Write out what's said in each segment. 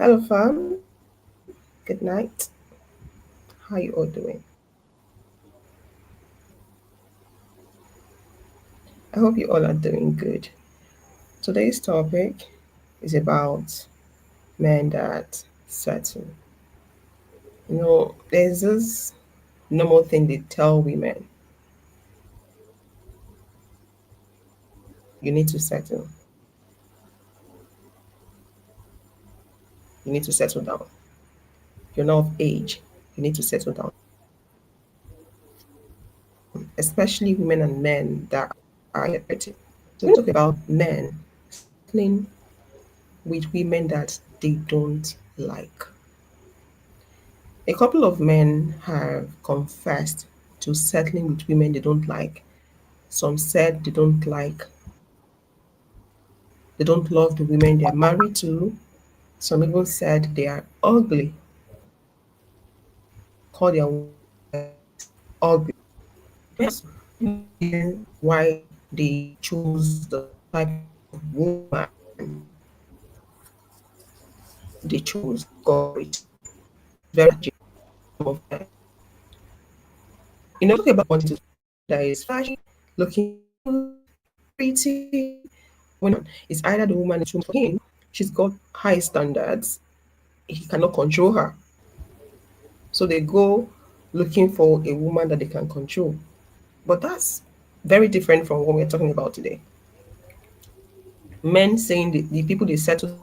Hello, fam. Good night. How you all doing? I hope you all are doing good. Today's topic is about men that settle. There's this normal thing they tell women: you need to settle, you need to settle down. You're not of age, you need to settle down. Especially women and men that are separated. So we talk about men settling with women that they don't like. A couple of men have confessed to settling with women they don't like. Some said they don't love the women they're married to. Some even said they are ugly, call their ugly. Why they choose the type of woman they chose, got very of them. Talk about wanting to that is flashy, looking pretty. When it's either the woman is too for him, she's got high standards, he cannot control her. So they go looking for a woman that they can control. But that's very different from what we're talking about today. Men saying the people they settled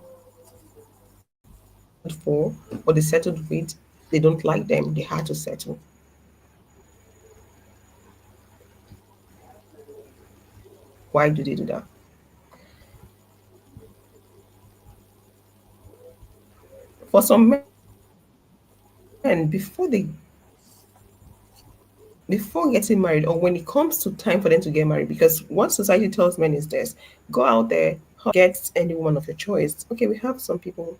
for or they settled with, they don't like them, they had to settle. Why do they do that? For some men, before getting married or when it comes to time for them to get married, because what society tells men is this: go out there, get any woman of your choice. Okay, we have some people.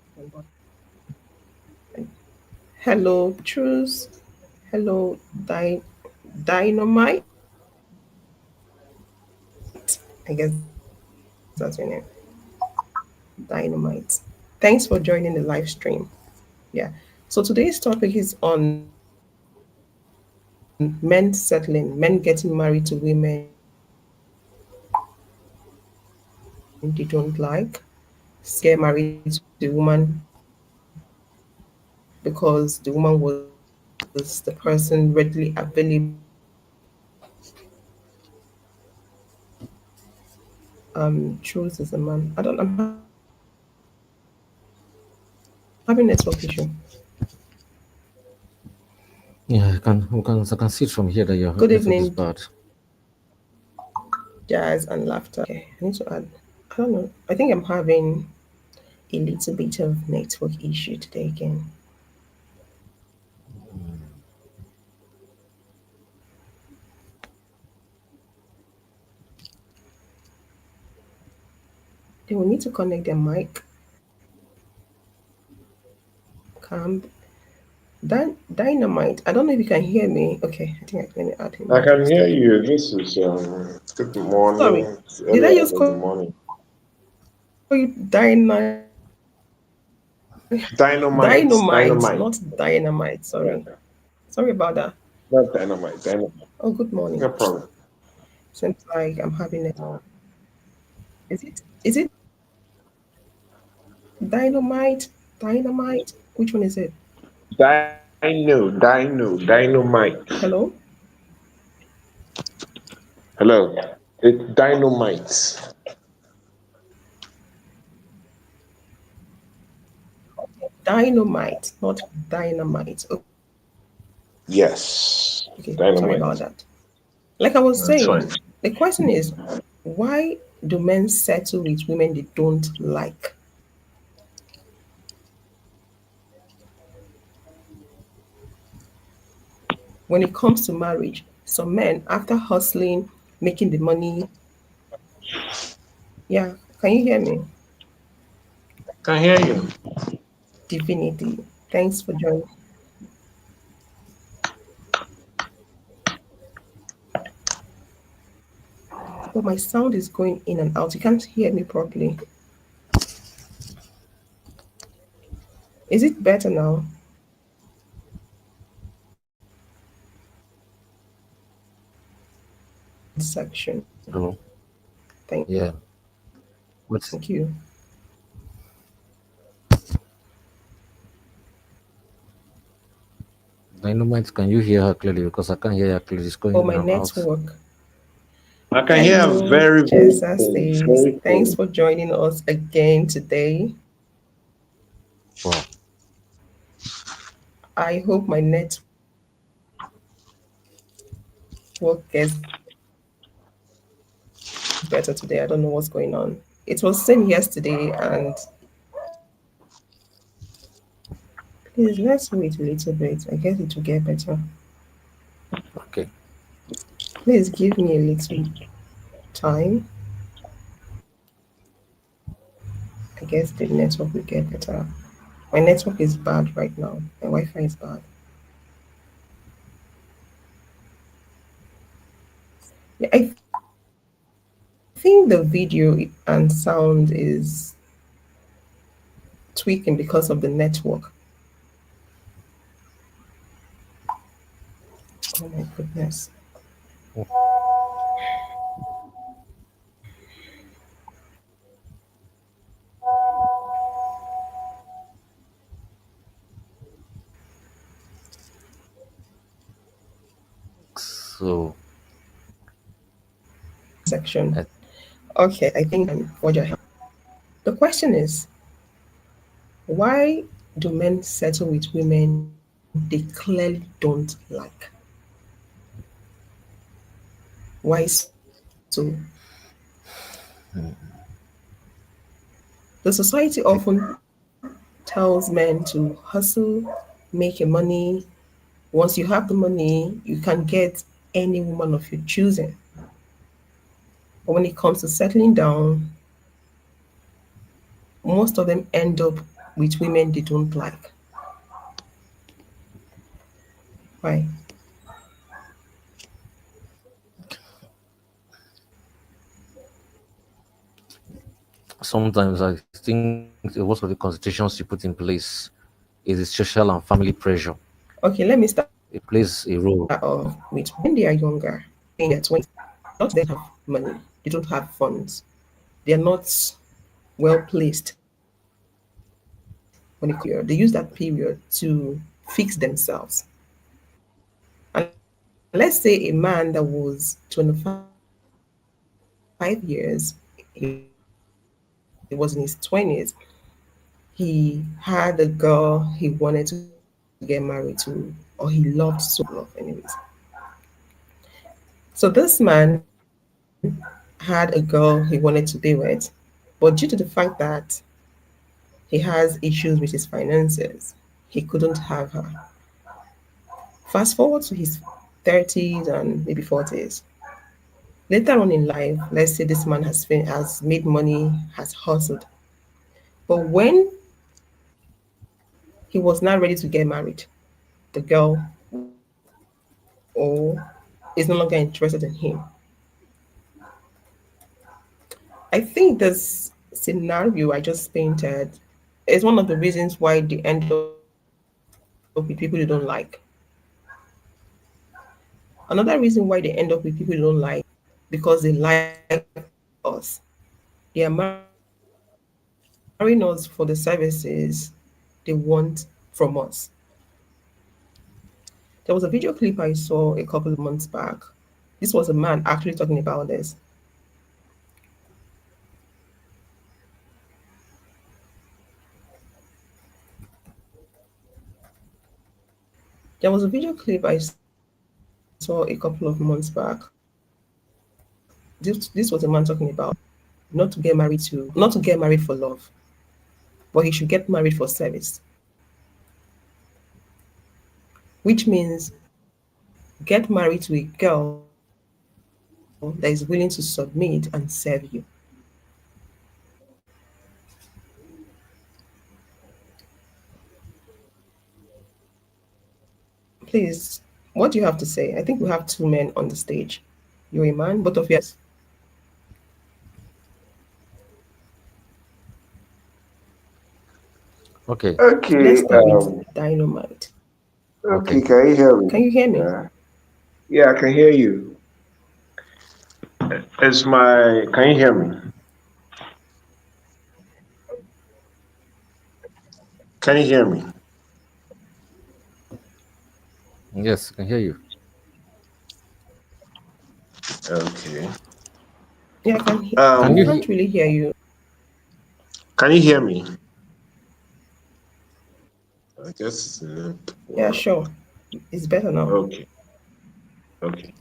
Hello, Truce. Hello, Dynamite. I guess that's your name. Dynamite. Thanks for joining the live stream. Yeah. So today's topic is on men settling, men getting married to women they don't like, some men get married to a woman because the woman was the person readily available. Choose as a man. I'm having network issue. Yeah, I can see it from here that your Good network is evening, bad. jazz and laughter. Okay, I need to add. I don't know. I think I'm having a little bit of network issue today again. They will need to connect their mic. Calm. Dynamite. I don't know if you can hear me. Okay, I think let me add him I onto the can hear stage. you. This is good Sorry, morning. It's did early I just hours of call the you morning. dynamite, Dynamite, not dynamite. dynamite? Sorry, Yeah, sorry about that. not dynamite, dynamite. Oh, good morning. No problem. Seems like I'm having it. Uh, Is it dynamite? Dynamite? Which one is it? dynamite. Hello? Hello. It's dynamite. Dynamite, not dynamite. Okay, sorry about that. Yes, Like I was dynamite. saying, the question is, That's fine. why do men settle with women they don't like? When it comes to marriage, some men, after hustling, making the money, yeah, can you hear me? Can hear you. Divinity, thanks for joining. But my sound is going in and out. You can't hear me properly. Is it better now? Section. Hello. Thank Yeah. But you. Dynamite, can you hear her clearly? Because I can't hear her clearly. It's going Oh, in my and out. network. I can hear her Hello, very, very Jessa faint. says, Very thanks faint. for joining us again today. Wow. I hope my network gets better today. I don't know what's going on. It was same yesterday, and please let's wait a little bit. I guess it will get better. Okay. Please give me a little time. I guess the network will get better. My network is bad right now. My Wi-Fi is bad. Yeah, I think the video and sound is tweaking because of the network. Oh my goodness. So, Section. I, Okay, I think what your help. The question is, why do men settle with women they clearly don't like? Why so? The society I, often tells men to hustle, make your money. Once you have the money, you can get any woman of your choosing. But when it comes to settling down, most of them end up with women they don't like. Why? sometimes I think most of the constitutions you put in place is the social and family pressure. Okay, let me start It plays a role. with when they are younger, in their 20s, not them have money, they don't have funds, they are not well placed when it comes to career. They use that period to fix themselves. And let's say a man that was 25 years, he was in his 20s, he had a girl he wanted to get married to, or he loved so much, or he fell in love, anyways. So this man had a girl he wanted to be with, but due to the fact that he has issues with his finances, he couldn't have her. Fast forward to his 30s and maybe 40s. Later on in life, let's say this man has made money, has hustled. But when he was not ready to get married, the girl or is no longer interested in him. I think this scenario I just painted is one of the reasons why they end up with people they don't like. Another reason why they end up with people they don't like because they like us. They are marrying us for the services they want from us. There was a video clip I saw a couple of months back. This was a man actually talking about this. There was a video clip I saw a couple of months back. This was a man talking about not to get married not to get married for love, but he should get married for service, which means get married to a girl that is willing to submit and serve you. Please, what do you have to say? I think we have two men on the stage. You're a man, both of you are men. Okay. Let's Okay, start with dynamite. okay, Okay. can you hear Can me? you hear me? Yeah, yeah, I can hear you. Can you hear me? Can you hear me? Yes, I can hear you. Okay. Yeah, Can I you Um, hear? can't really hear you. can you hear me? I guess, Yeah, well, sure. It's better now. okay, okay.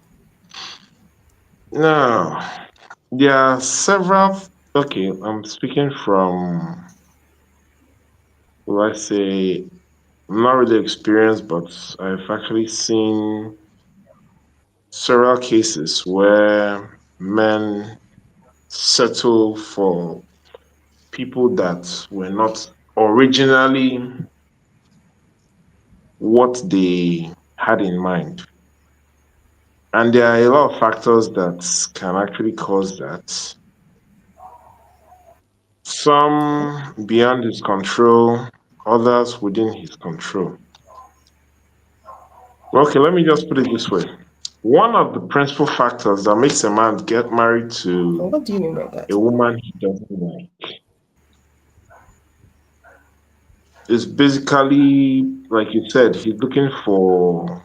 Now, there are several, okay, I'm speaking from, let's say, I'm not really experienced, but I've actually seen several cases where men settle for people that were not originally what they had in mind. And there are a lot of factors that can actually cause that. Okay. Some beyond his control, others within his control. Okay, let me just put it this way. One of the principal factors that makes a man get married And to what do you mean by a that? woman he doesn't like is basically, like you said, he's looking for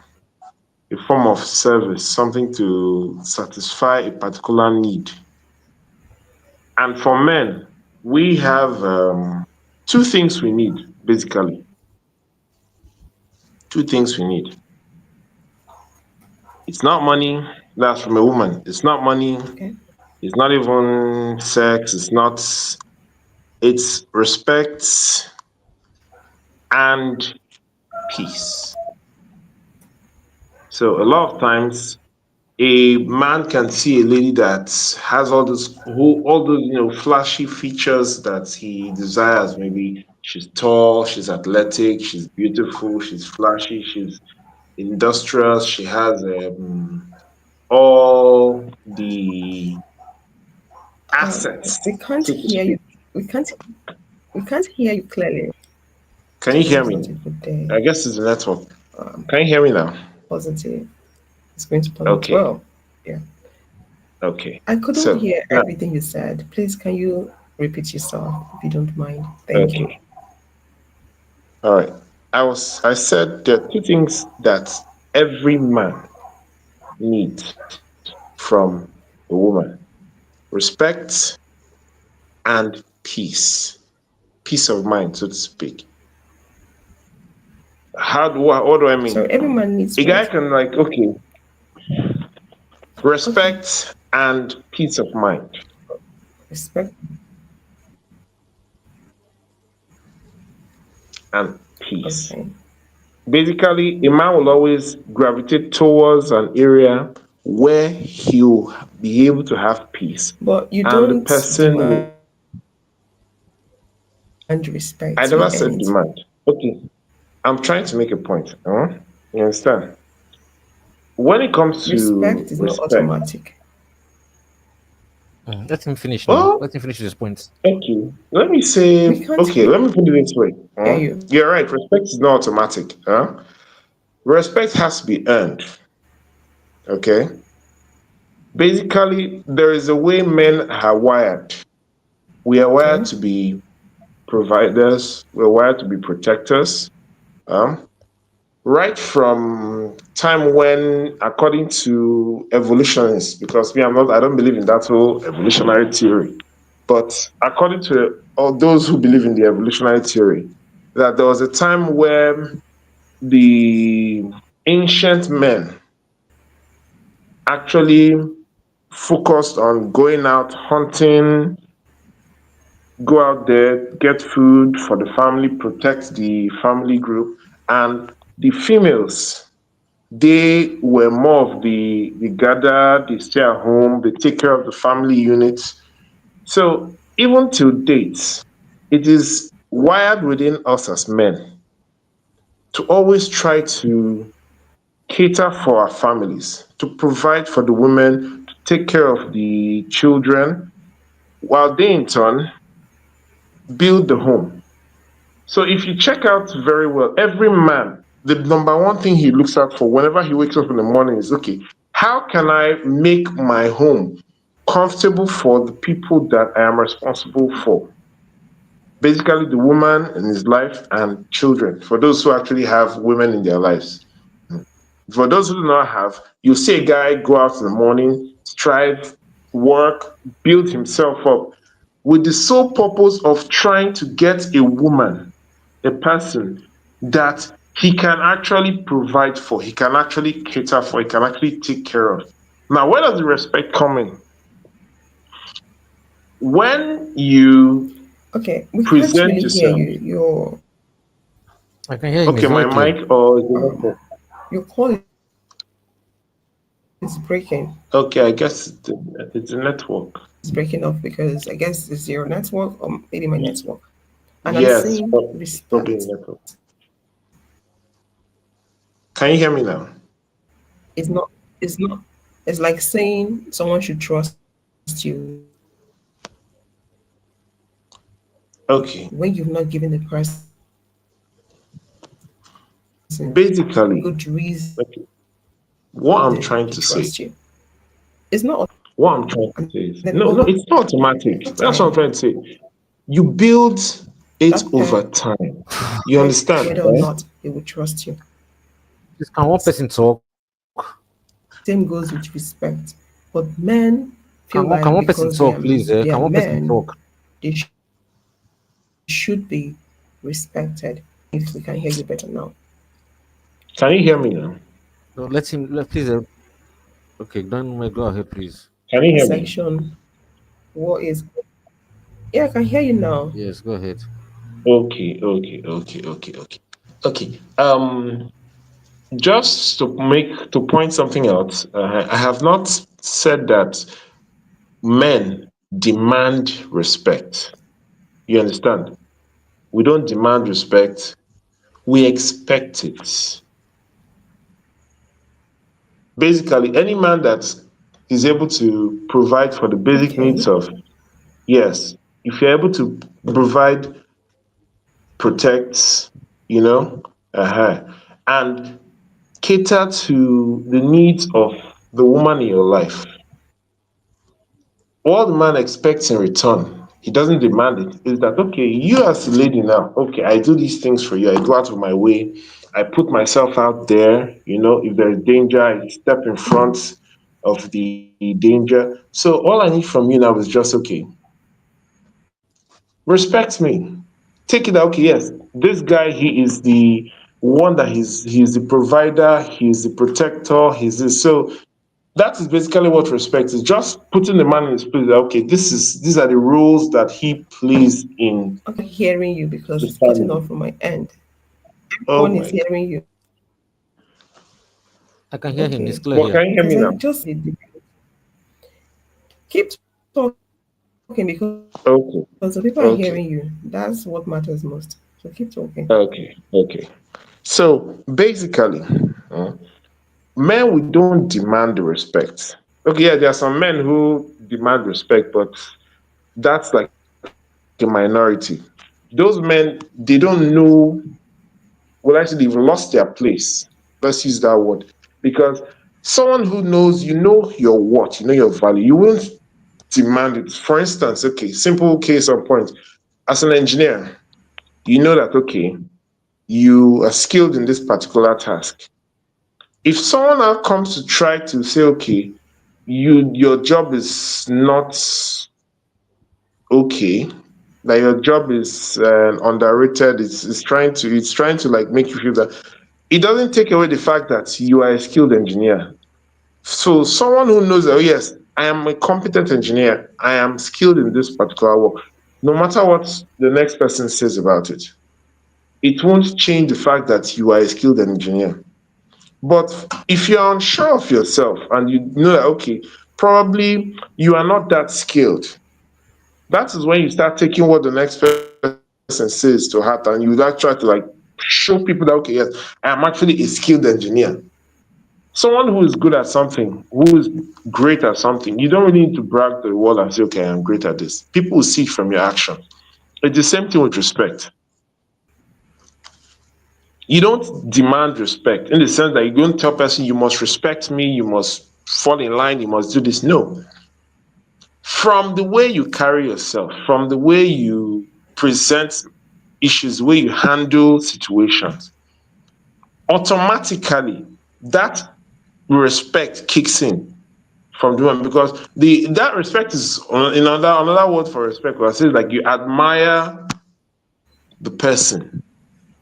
a form of service, something to satisfy a particular need. And for men, we have two things we need, basically. Two things we need. It's not money, that's from a woman. It's not money, Okay. it's not even sex, it's respect and peace. So a lot of times a man can see a lady that has all those flashy features that he desires. Maybe she's tall, she's athletic, she's beautiful, she's flashy, she's industrious, she has all the We assets, can't so to hear you. speak. We can't. We can't hear you clearly. Can you Today hear is not a me? good day. I guess it's the network. Um, Can you hear me now? Positive. It's going to pollute. Okay, Well, yeah. okay. I couldn't So hear now, everything you said. Please, can you repeat yourself if you don't mind? Thank you. okay, all right. I said there are two things that every man needs from a woman: respect and peace, peace of mind, so to speak. What do I So mean? every man needs A guy what? can, like, okay, Okay. respect and peace of mind Respect. and peace. Okay. Basically, a man will always gravitate towards an area where he'll be able to have peace, But you and the don't person will. demand respect I to never earn said it. demand. Okay, I'm trying to make a point. You understand? When it comes to Respect is not respect, automatic. Let him finish now. well, Let him finish his point. okay, let me say, We can't okay, let me put it this way. hear you. You're right, respect is not automatic. Respect has to be earned. Okay, basically, there is a way men are wired. We are wired Okay. to be providers, we're wired to be protectors. Um, right from time when, according to evolutionists, because I don't believe in that whole evolutionary theory, but according to all those who believe in the evolutionary theory, that there was a time where the ancient men actually focused on going out hunting, go out there, get food for the family, protect the family group, and the females, they were more of the gather, they stay at home, they take care of the family units. So even till date, it is wired within us as men to always try to cater for our families, to provide for the women, to take care of the children, while they in turn build the home. So if you check out very well, every man, the number one thing he looks out for whenever he wakes up in the morning is okay, how can I make my home comfortable for the people that I am responsible for? Basically, the woman in his life and children, for those who actually have women in their lives. For those who do not have, you see a guy go out in the morning, strive, work, build himself up with the sole purpose of trying to get a woman, a person that he can actually provide for, he can actually cater for, he can actually take care of. Now, where does the respect come in? When you Okay, we can't present really hear yourself, you. I can hear him. okay, It's my very clear. mic or is the network? Your call is breaking. Okay, I guess it's the network. It's breaking off because I guess it's your network or maybe my Y- network. And I'm Yes, saying probably respect network. Can you hear me now? is not it's like saying someone should trust you when you've Okay. not given the person good reason Basically, to okay, trust you. what I'm trying It's to not say, automatic. And what then I'm trying to say is, over no, no, it's not time, automatic. That's what I'm trying to say. You build it that over person, time. You whether or understand, not right? they would trust you. Please, can one person talk? Same goes with respect. But men feel Can like one person because talk, please? they Can are one person men, talk? they should be respected. If we can hear you better now. Can you hear me now? No, let him. Please. Okay, don't go ahead, please. Can you hear me? Section, what is, yeah, I can hear you now. Yes, go ahead. Okay. Okay. Just to point something out, I have not said that men demand respect. You understand? We don't demand respect, we expect it. Basically, any man that is able to provide for the basic Okay. needs of, yes, if you're able to provide, protect, you know, and cater to the needs of the woman in your life, what the man expects in return, he doesn't demand it, is that, okay, you as a lady now, okay, I do these things for you, I go out of my way, I put myself out there, if there's danger, I step in front of the danger. So all I need from you now is just, okay, respect me. Take it that, okay, yes, this guy, he is the one that he's the provider, he's the protector, he's this. So that is basically what respect is. Just putting the man in his place that, okay, these are the roles that he plays in I'm not hearing you the because it's cutting family. off from my end. Oh Everyone my is God. hearing you. I can hear him. It's Okay. clear Well, here. can you hear me Because I now? just keep talking because the people are hearing you. That's Okay. what matters most. Okay. So keep talking. Okay. Okay. So basically, men, we don't demand the respect. Okay, yeah, there are some men who demand respect, but that's like a minority. Those men, they don't know, well, actually, they've lost their place. Let's use that word. Because someone who knows, your worth, your value, you won't demand it. For instance, okay, simple case of point. As an engineer, you know that, okay, you are skilled in this particular task. If someone now comes to try to say, okay, your job is not okay, that your job is underrated, it's trying to like make you feel that, it doesn't take away the fact that you are a skilled engineer. So someone who knows that, oh yes, I am a competent engineer, I am skilled in this particular work, no matter what the next person says about it, it won't change the fact that you are a skilled engineer. But if you are unsure of yourself and you know that, okay, probably you are not that skilled, that is when you start taking what the next person says to heart, and you like try to like show people that, okay, yes, I am actually a skilled engineer. Someone who is good at something, who is great at something, you don't really need to brag to the world and say, okay, I am great at this. People will see it from your action. It's the same thing with respect. You don't demand respect in the sense that you don't tell person you must respect me, you must fall in line, you must do this. No. From the way you carry yourself, from the way you present issues, the way you handle situations, automatically that respect kicks in from the one, because the that respect is in another word for respect. I say like you admire the person,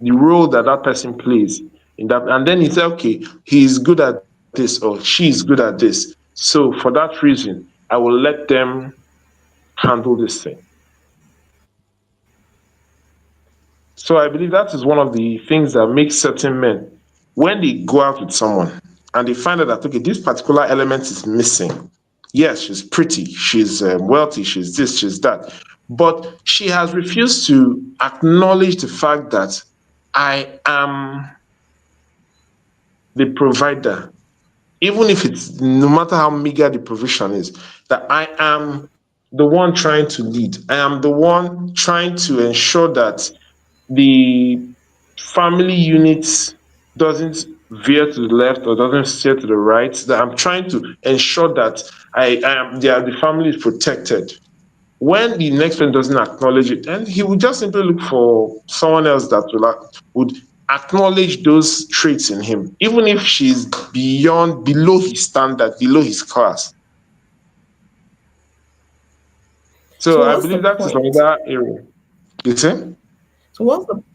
the role that that person plays in that, and then you say, okay, he's good at this or she's good at this. So for that reason, I will let them handle this thing. So I believe that is one of the things that makes certain men, when they go out with someone and they find out that, okay, this particular element is missing. Yes, she's pretty, she's wealthy, she's this, she's that. But she has refused to acknowledge the fact that I am the provider, even if it's no matter how meager the provision is, that I am the one trying to lead. I am the one trying to ensure that the family unit doesn't veer to the left or doesn't steer to the right. That I'm trying to ensure that the family is protected. When the next person doesn't acknowledge it, and he would just simply look for someone else that would acknowledge those traits in him, even if she's below his standard, below his class. So So I what's the believe that is point? another area. You see? So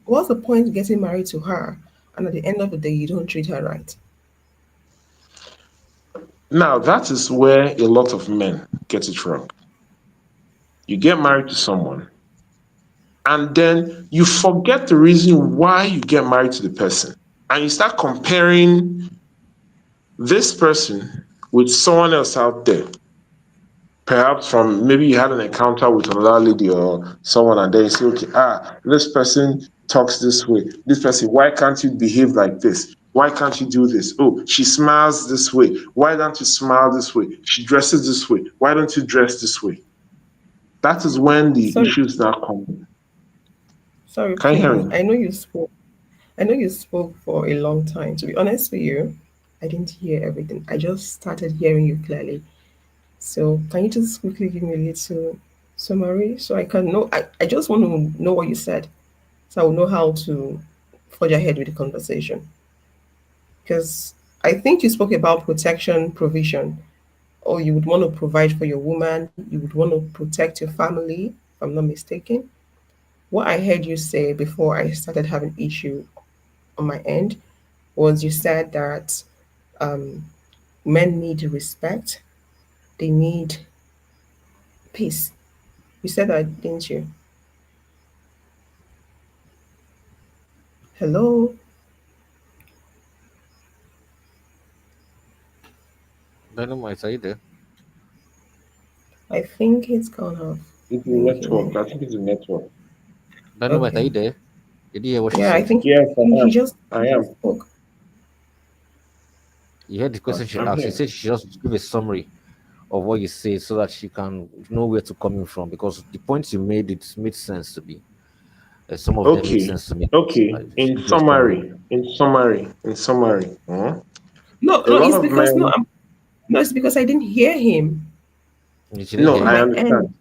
what's the point getting married to her, and at the end of the day, you don't treat her right? Now that is where a lot of men get it wrong. You get married to someone, and then you forget the reason why you get married to the person, and you start comparing this person with someone else out there. Perhaps from maybe you had an encounter with another lady or someone, and then you say, okay, this person talks this way. This person, why can't you behave like this? Why can't you do this? Oh, she smiles this way. Why don't you smile this way? She dresses this way. Why don't you dress this way? That is when the Sorry, issues now come. sorry, Can you hear please. me? I know you spoke for a long time. To be honest with you, I didn't hear everything. I just started hearing you clearly. So can you just quickly give me a little summary so I can know? I just want to know what you said so I will know how to forge ahead with the conversation. Because I think you spoke about protection provision, or you would want to provide for your woman, you would want to protect your family, if I'm not mistaken. What I heard you say before I started having issue on my end was you said that um, men need respect, they need peace. You said that, didn't you? Hello? Dynamite, are you there? I think it's gone off. It's the I think he network. went. I think it's the network. Dynamite, are Okay. you there? Did you hear what she Yeah, I said? think Yes, I he am. just I he just am. spoke. You heard the question she Okay. I'm asked. She here. said she just give a summary of what you said so that she can know where to coming from, because the points you made, it made sense to me. Some of them make Okay. sense to me. Okay. She In give a summary. summary, in summary, in summary, No, a no, lot it's of because no, men. no, it's because I didn't hear him She didn't No, hear on I my you. end. understand.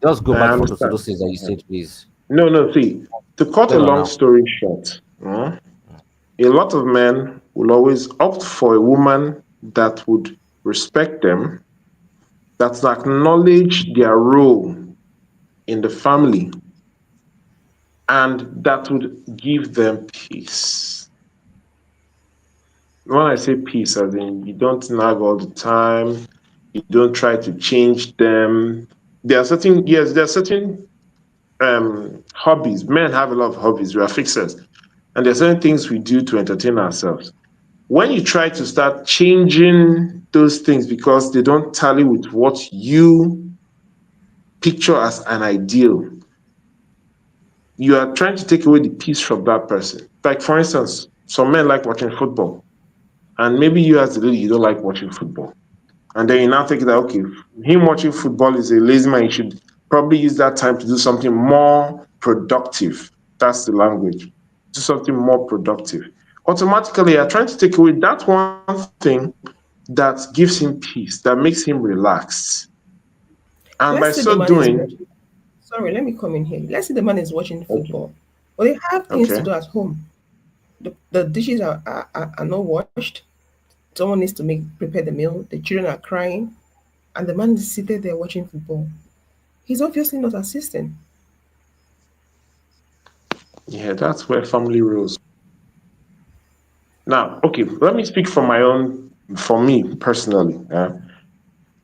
Just go I back to understand. those things that you Mhm. said, please. No, no. See, to cut a Clear long now. story short, a lot of men will always opt for a woman that would respect them, that acknowledge their role in the family, and that would give them peace. When I say peace, as in you don't nag all the time, you don't try to change them. There are certain, yes, there are certain hobbies. Men have a lot of hobbies. We are fixers, and there are certain things we do to entertain ourselves. When you try to start changing those things because they don't tally with what you picture as an ideal, you are trying to take away the peace from that person. Like, for instance, some men like watching football, and maybe you, as the lady, you don't like watching football. And then you now think that, okay, him watching football is a lazy man. He should probably use that time to do something more productive. That's the language. do something more productive. Automatically, you're trying to take away that one thing that gives him peace, that makes him relaxed. And by Let's say so the man is doing, watching. Sorry, let me come in here. Let's say the man is watching okay, football, but they have things to okay, do at home. The dishes are not washed. Someone needs to prepare the meal. The children are crying, and the man is seated there watching football. He's obviously not assisting. yeah, that's where family rules. Now, okay, let me speak for my own, for me personally.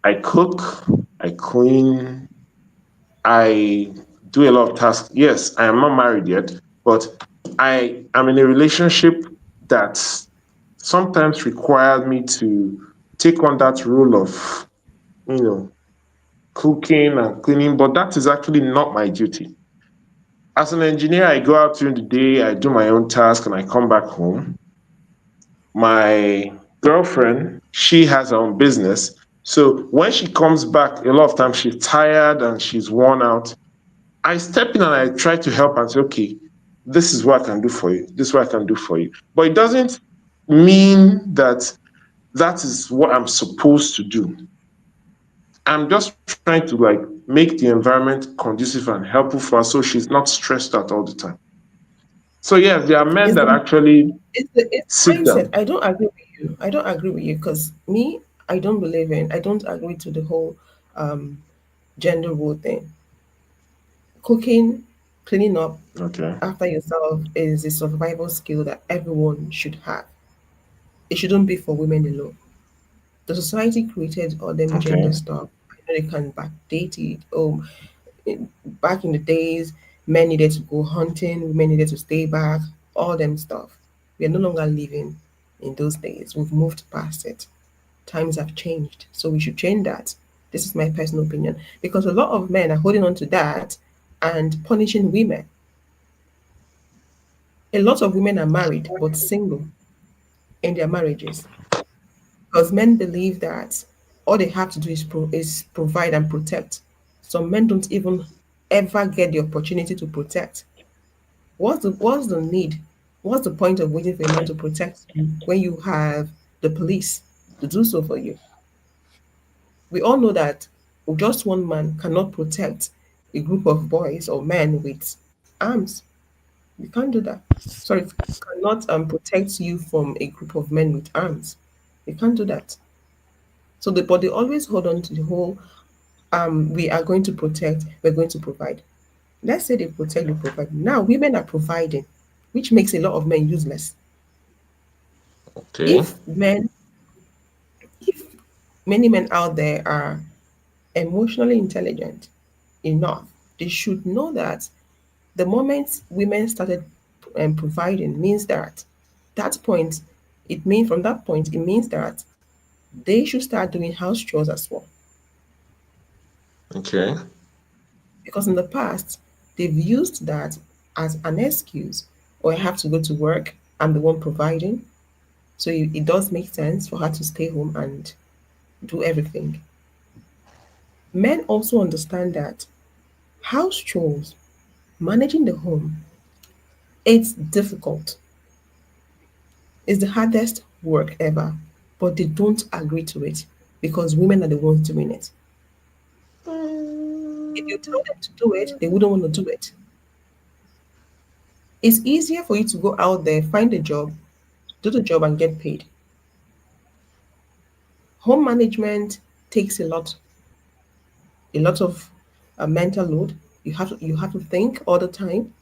I cook, I clean, I do a lot of tasks. Yes, I am not married yet, but I am in a relationship that sometimes required me to take on that role of, you know, cooking and cleaning, but that is actually not my duty. As an engineer, I go out during the day, I do my own task, and I come back home. My girlfriend, she has her own business. So when she comes back, a lot of times she's tired and she's worn out. I step in and I try to help and say, okay, this is what I can do for you. This is what I can do for you. But it doesn't mean that that is what I'm supposed to do. I'm just trying to like make the environment conducive and helpful for her so she's not stressed out all the time. So yes, there are men It's that the actually it's sit mindset. down. I don't agree with you. I don't agree with you because me, I don't agree to the whole um gender role thing. Cooking, cleaning up Okay. after yourself is a survival skill that everyone should have. It shouldn't be for women alone. The society created all them gender Okay. stuff. I know they can backdate it. Back in the days, men needed to go hunting, women needed to stay back, all them stuff. We are no longer living in those days. We've moved past it. Times have changed. So we should change that. This is my personal opinion. Because a lot of men are holding on to that and punishing women. A lot of women are married but single in their marriages. Because men believe that all they have to do is provide and protect. Some men don't even ever get the opportunity to protect. What's the need? What's the point of waiting for a man to protect you when you have the police to do so for you? We all know that just one man cannot protect a group of boys or men with arms. You can't do that. Sorry, cannot protect you from a group of men with arms. You can't do that. So the but they always hold on to the whole we are going to protect, we're going to provide. Let's say they protect, they provide. Now women are providing, which makes a lot of men useless. Okay. If men, if many men out there are emotionally intelligent enough, they should know that the moment women started providing means that that point, it means from that point, it means that they should start doing house chores as well. Okay. Because in the past, they've used that as an excuse. Or I have to go to work, I'm the one providing. So it does make sense for her to stay home and do everything. Men also understand that house chores, managing the home, it's difficult. It's the hardest work ever, but they don't agree to it because women are the ones doing it. If you tell them to do it, they wouldn't want to do it. It's easier for you to go out there, find a job, do the job, and get paid. Home management takes a lot of mental load. You have to think all the time.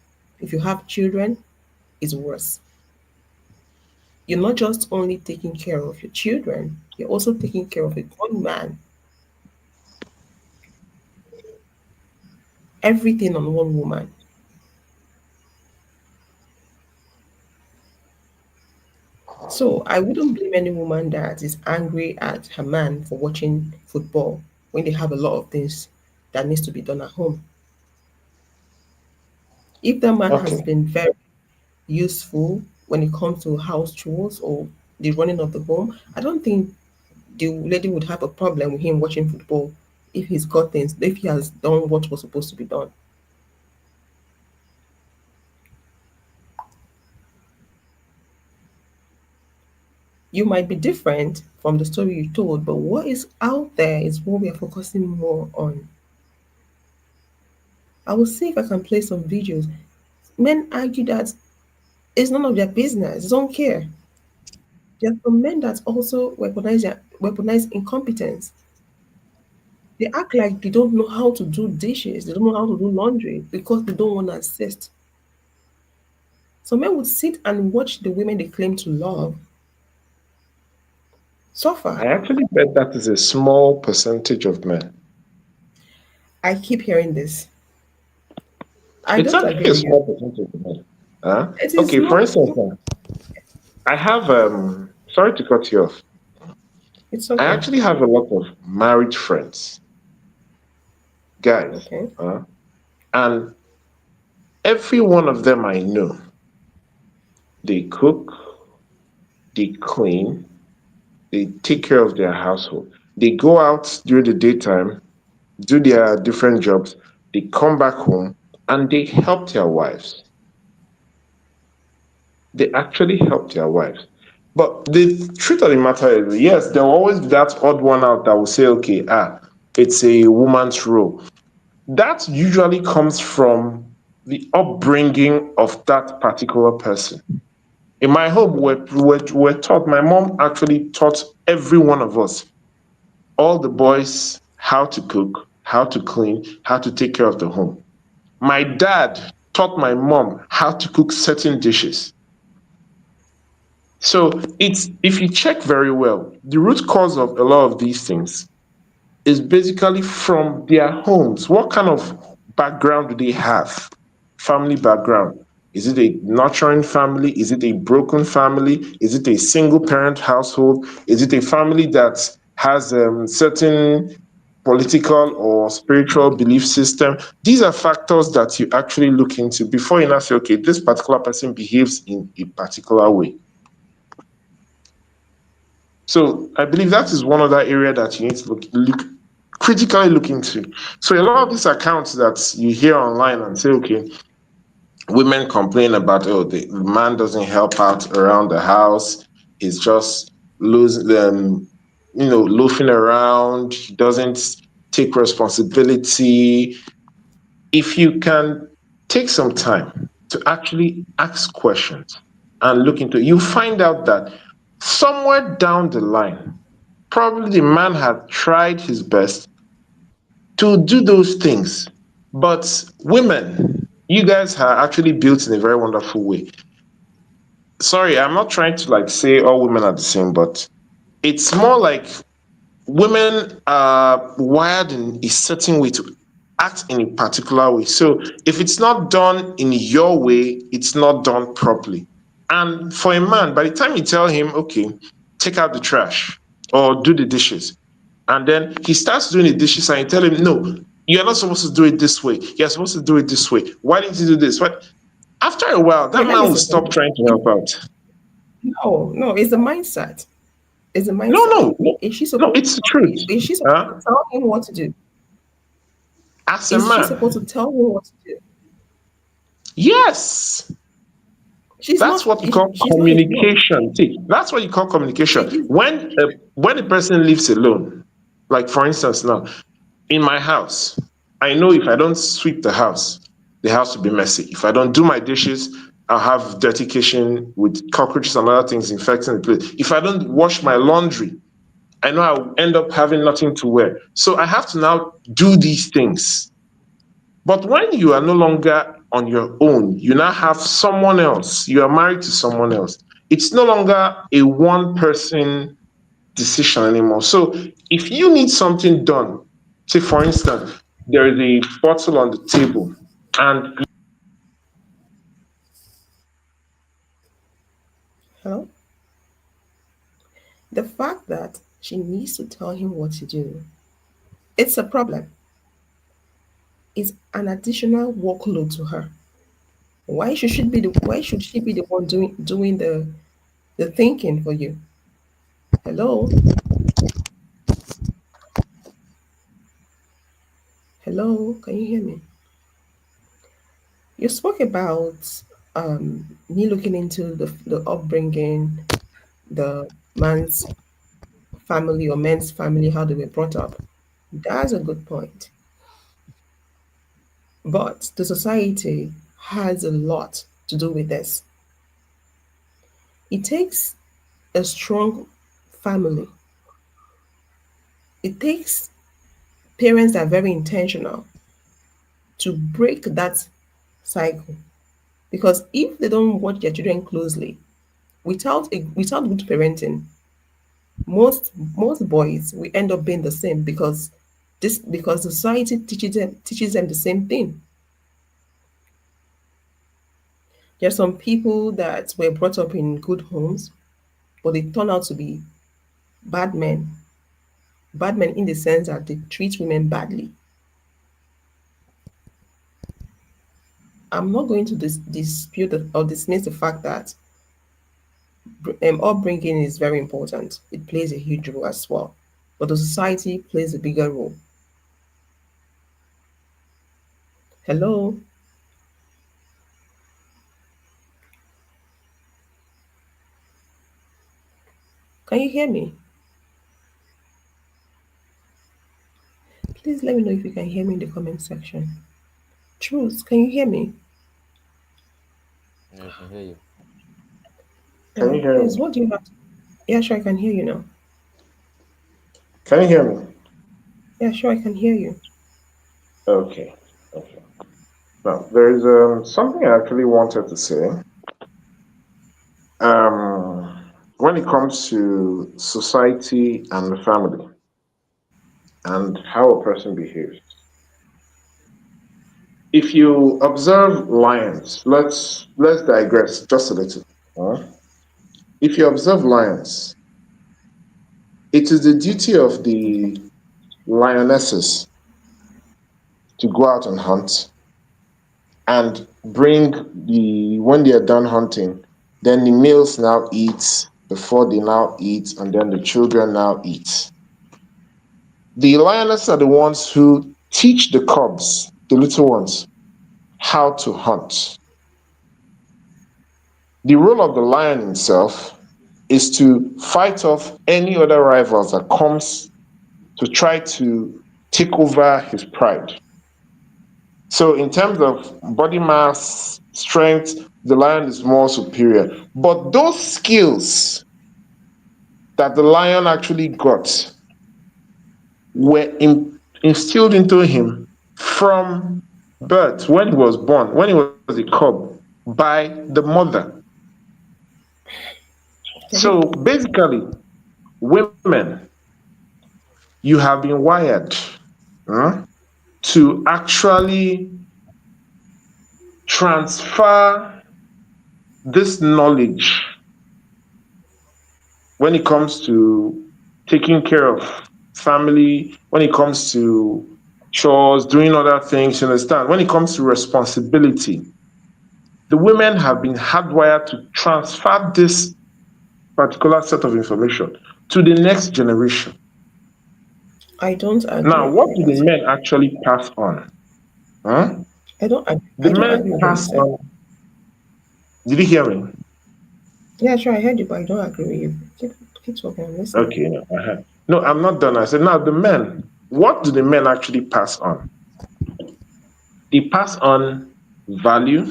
If you have children, it's worse. You're not just only taking care of your children, you're also taking care of a grown man. Everything on one woman. So I wouldn't blame any woman that is angry at her man for watching football when they have a lot of things that needs to be done at home. If the man has Okay. been very useful when it comes to house chores or the running of the home, I don't think the lady would have a problem with him watching football if he's got things, if he has done what was supposed to be done. You might be different from the story you told, but what is out there is what we are focusing more on. I will see if I can play some videos. Men argue that it's none of their business, they don't care. There are some men that also weaponize incompetence. They act like they don't know how to do dishes, they don't know how to do laundry because they don't want to assist. So men would sit and watch the women they claim to love suffer. I actually bet that is a small percentage of men. I keep hearing this. I It's don't actually agree a with you. small percentage of men. Huh? It is Okay, for not. instance, I have sorry to cut you off. It's I okay. actually have a lot of married friends, guys. Okay. And every one of them I know, they cook, they clean, they take care of their household. They go out during the daytime, do their different jobs, they come back home and they help their wives. They actually help their wives. But the truth of the matter is, yes, there will always be that odd one out that will say, okay, it's a woman's role. That usually comes from the upbringing of that particular person. In my home, we're taught, my mom actually taught every one of us, all the boys, how to cook, how to clean, how to take care of the home. My dad taught my mom how to cook certain dishes. So it's if you check very well, the root cause of a lot of these things is basically from their homes. What kind of background do they have? Family background. Is it a nurturing family? Is it a broken family? Is it a single parent household? Is it a family that has certain political or spiritual belief system? These are factors that you actually look into before you now say, okay, this particular person behaves in a particular way. So I believe that is one other area that you need to look critically look into. So a lot of these accounts that you hear online and say, okay, women complain about, oh, the man doesn't help out around the house. He's just losing them, loafing around. He doesn't take responsibility. If you can take some time to actually ask questions and look into it, you find out that somewhere down the line, probably the man had tried his best to do those things. But women, you guys are actually built in a very wonderful way. Sorry, I'm not trying to like say all women are the same, but it's more like women are wired in a certain way to act in a particular way. So if it's not done in your way, it's not done properly. And for a man, by the time you tell him, okay, take out the trash or do the dishes, and then he starts doing the dishes and you tell him, no, you're not supposed to do it this way. You're supposed to do it this way. Why didn't you do this? What? After a while, that Wait, let man me will say stop something. trying to help out. No, no, it's a mindset. It's a No, mindset. no, no, Is she no, supposed it's the truth. is she supposed Huh? to tell him what to do? As a Is she supposed to man, tell him what to do? yes. She's That's not what you call she's not his mom. communication. See, that's what you call She communication. is When a person lives alone, like for instance now, in my house, I know if I don't sweep the house will be messy. If I don't do my dishes, I'll have dirty kitchen with cockroaches and other things infecting the place. If I don't wash my laundry, I know I'll end up having nothing to wear. So I have to now do these things. But when you are no longer on your own, you now have someone else, you are married to someone else. It's no longer a one person decision anymore. So if you need something done, say for instance, there is a bottle on the table and hello. The fact that she needs to tell him what to do, it's a problem. It's an additional workload to her. Why should she be the one doing the thinking for you? Hello? Hello? Can you hear me? You spoke about me looking into the upbringing the man's family or men's family, how they were brought up. That's a good point. But the society has a lot to do with this. It takes a strong family. It takes parents that are very intentional to break that cycle. Because if they don't watch their children closely, without good parenting, most boys will end up being the same because society teaches them the same thing. There are some people that were brought up in good homes, but they turn out to be bad men. Bad men in the sense that they treat women badly. I'm not going to dispute or dismiss the fact that upbringing is very important. It plays a huge role as well. But the society plays a bigger role. Hello, can you hear me? Please let me know if you can hear me in the comment section. Truth, can you hear me? Yeah, I can hear you. Can you hear Please, me? what do you have? Yeah, sure, I can hear you now. Can you hear me? Yeah, sure, I can hear you. Okay. Okay. Now, there is something I actually wanted to say. When it comes to society and the family and how a person behaves, if you observe lions, let's digress just a little. Huh? If you observe lions, it is the duty of the lionesses to go out and hunt and bring when they are done hunting, then the males now eat before they now eat, and then the children now eat. The lionesses are the ones who teach the cubs, the little ones, how to hunt. The role of the lion himself is to fight off any other rivals that comes to try to take over his pride. So in terms of body mass, strength, the lion is more superior. But those skills that the lion actually got were instilled into him from birth, when he was born, when he was a cub, by the mother. Okay. So basically, women, you have been wired, huh, to actually transfer this knowledge when it comes to taking care of family, when it comes to chores, doing other things, you understand? When it comes to responsibility, the women have been hardwired to transfer this particular set of information to the next generation. I don't Now, agree what with do the that. men actually pass on? Huh? I The don't agree men with what you pass said. on. Did you hear me? Yeah, sure, I heard you, but I don't agree with you. Keep talking, I'm listening. Okay, no, no, I'm not done. I said, now the men, what do the men actually pass on? They pass on value.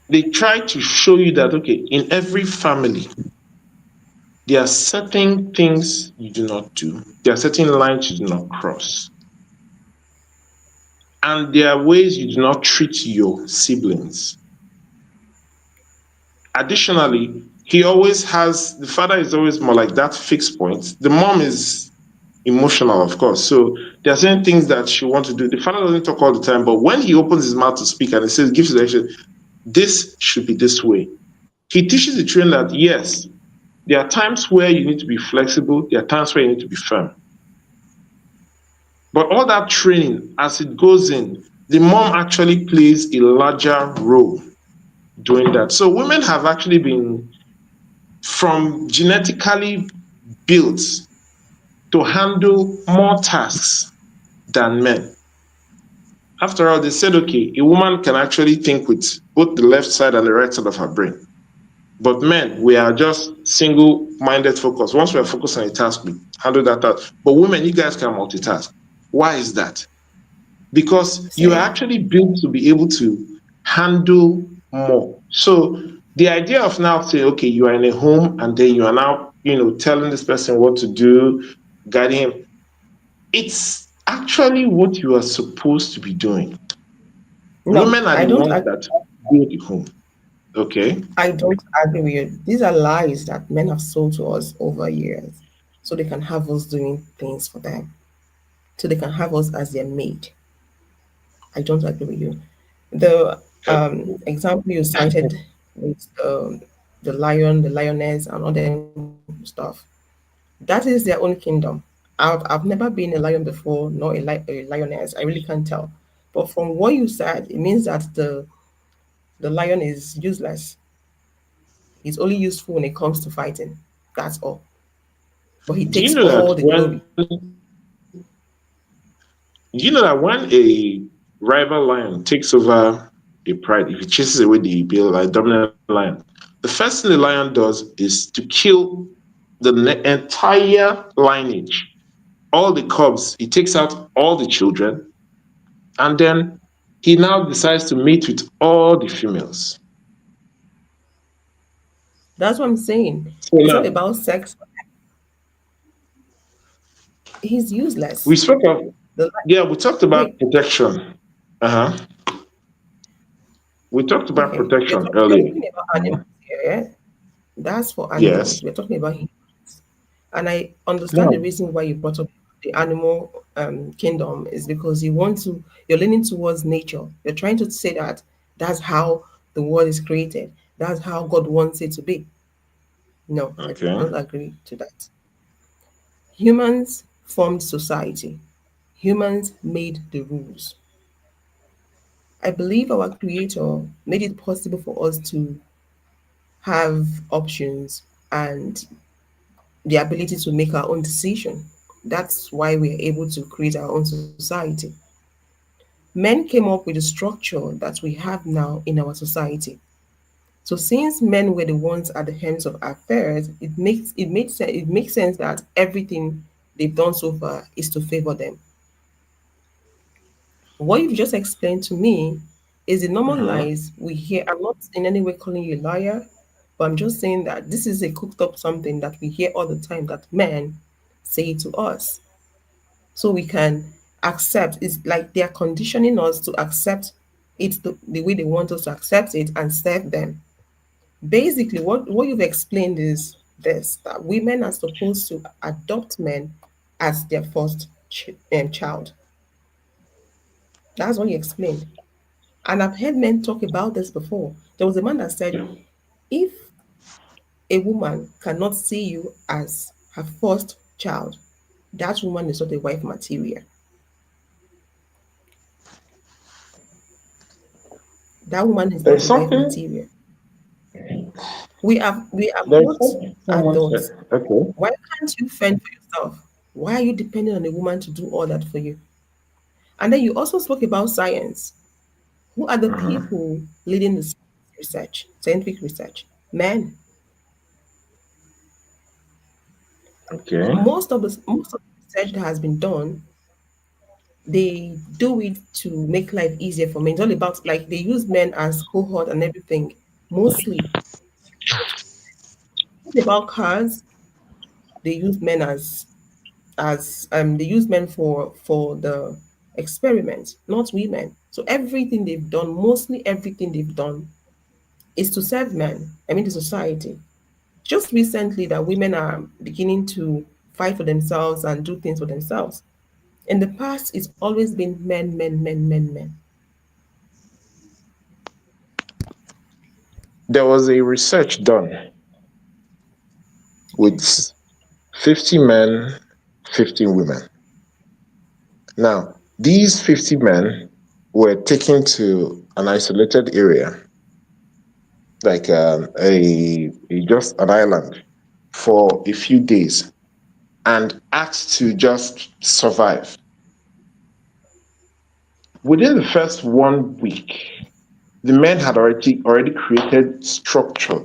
They try to show you that, okay, in every family, there are certain things you do not do, there are certain lines you do not cross, and there are ways you do not treat your siblings. Additionally, the father is always more like that fixed point. The mom is emotional, of course. So there are certain things that she wants to do. The father doesn't talk all the time, but when he opens his mouth to speak and he says, gives direction, this should be this way. He teaches the children that yes, there are times where you need to be flexible, there are times where you need to be firm. But all that training, as it goes in, the mom actually plays a larger role doing that. So women have actually been from genetically built to handle more tasks than men. After all, they said, okay, a woman can actually think with both the left side and the right side of her brain. But men, we are just single-minded focus. Once we are focused on a task, we handle that task. But women, you guys can multitask. Why is that? Because you are Same. actually built to be able to handle more. So the idea of now saying, okay, you are in a home and then you are now, telling this person what to do, guiding him, it's actually what you are supposed to be doing. No, Women are I the don't ones agree. that build the home. Okay. I don't agree with you. These are lies that men have sold to us over years, so they can have us doing things for them, so they can have us as their maid. I don't agree with you. The example you cited with the lion, the lioness, and all them stuff, that is their own kingdom. I've never been a lion before, nor a lioness. I really can't tell. But from what you said, it means that the lion is useless. He's only useful when it comes to fighting. That's all. But he Do you takes know all that the glory. a rival lion takes over a pride, if it chases away the dominant lion, the first thing the lion does is to kill the entire lineage, all the cubs. He takes out all the children, and then he now decides to mate with all the females. That's what I'm saying. So It's not now about sex. He's we useless. spoke of, The yeah, we talked about wait, protection. Uh huh. We talked about okay. protection You're earlier. talking about Uh-huh. animals here, yeah? That's for animals. Yes. We're talking about humans. And I understand the No. reason why you brought up the animal kingdom is because you're leaning towards nature. You're trying to say that that's how the world is created. That's how God wants it to be. No, I don't Okay. agree to that. Humans formed society. Humans made the rules. I believe our creator made it possible for us to have options and the ability to make our own decision. That's why we're able to create our own society. Men came up with the structure that we have now in our society. So since men were the ones at the helms of affairs, it makes sense that everything they've done so far is to favor them. What you've just explained to me is the normal Uh-huh. lies we hear. I'm not in any way calling you a liar, but I'm just saying that this is a cooked up something that we hear all the time that men say to us. So we can accept. It's like they're conditioning us to accept it the way they want us to accept it and serve them. Basically, what you've explained is this, that women are supposed to adopt men as their first child. That's what you explained. And I've heard men talk about this before. There was a man that said, if a woman cannot see you as her first child, that woman is not a wife material. That woman is not There's a wife something. material. We are There's both something someone adults. said. Okay. Why can't you fend for yourself? Why are you depending on a woman to do all that for you? And then you also spoke about science. Who are the Uh-huh. people leading the scientific research? Men. Okay. Most of the research that has been done, they do it to make life easier for men. It's all about, like, they use men as cohort and everything. Mostly, it's about cars. They use men as they use men for the experiment, not women. So everything they've done, mostly everything they've done, is to serve men. I mean, the society. Just recently, that women are beginning to fight for themselves and do things for themselves. In the past, it's always been men, men, men, men, men. There was a research done Okay. with 50 men, 50 women. Now, these 50 men were taken to an isolated area, like just an island, for a few days and asked to just survive. Within the first 1 week, the men had already created structure.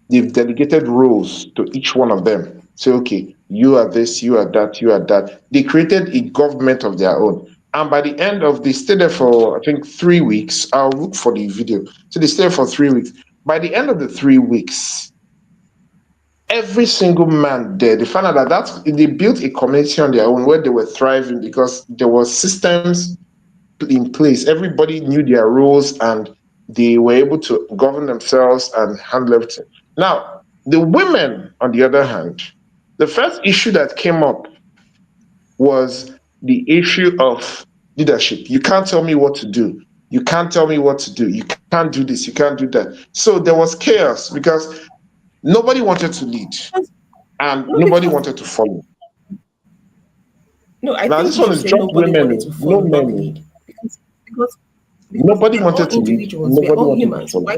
They've delegated roles to each one of them. Say, okay, you are this, you are that, you are that. They created a government of their own. And by the end of, they stayed there for, I think, 3 weeks. I'll look for the video. So they stayed there for 3 weeks. By the end of the 3 weeks, every single man there, they found out that they built a community on their own where they were thriving because there was systems in place. Everybody knew their roles and they were able to govern themselves and handle everything. Now, the women, on the other hand, the first issue that came up was the issue of leadership. You can't tell me what to do. You can't tell me what to do. You can't do this. You can't do that. So there was chaos because nobody wanted to lead and No, nobody because wanted to follow. no, I Now, think this you one should is say just nobody wanted women, to no follow, not men. lead, because because Nobody we are all wanted to lead. individuals, we are Nobody all wanted to humans. follow. Why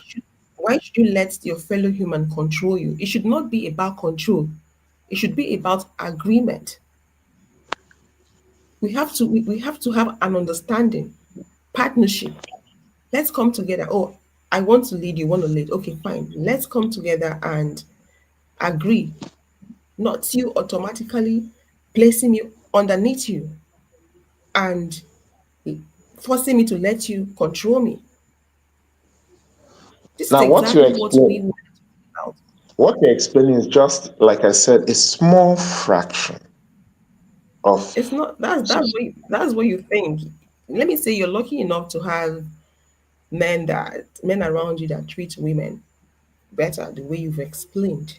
should why should you let your fellow human control you? It should not be about control. It should be about agreement. We have to have an understanding, partnership. Let's come together. Oh, I want to lead, you want to lead. Okay, fine. Let's come together and agree, not you automatically placing me underneath you and forcing me to let you control me. This is Now, exactly what we want about. what you're explaining is just, like I said, a small fraction of. It's not that's what you think. Let me say you're lucky enough to have men around you that treat women better the way you've explained.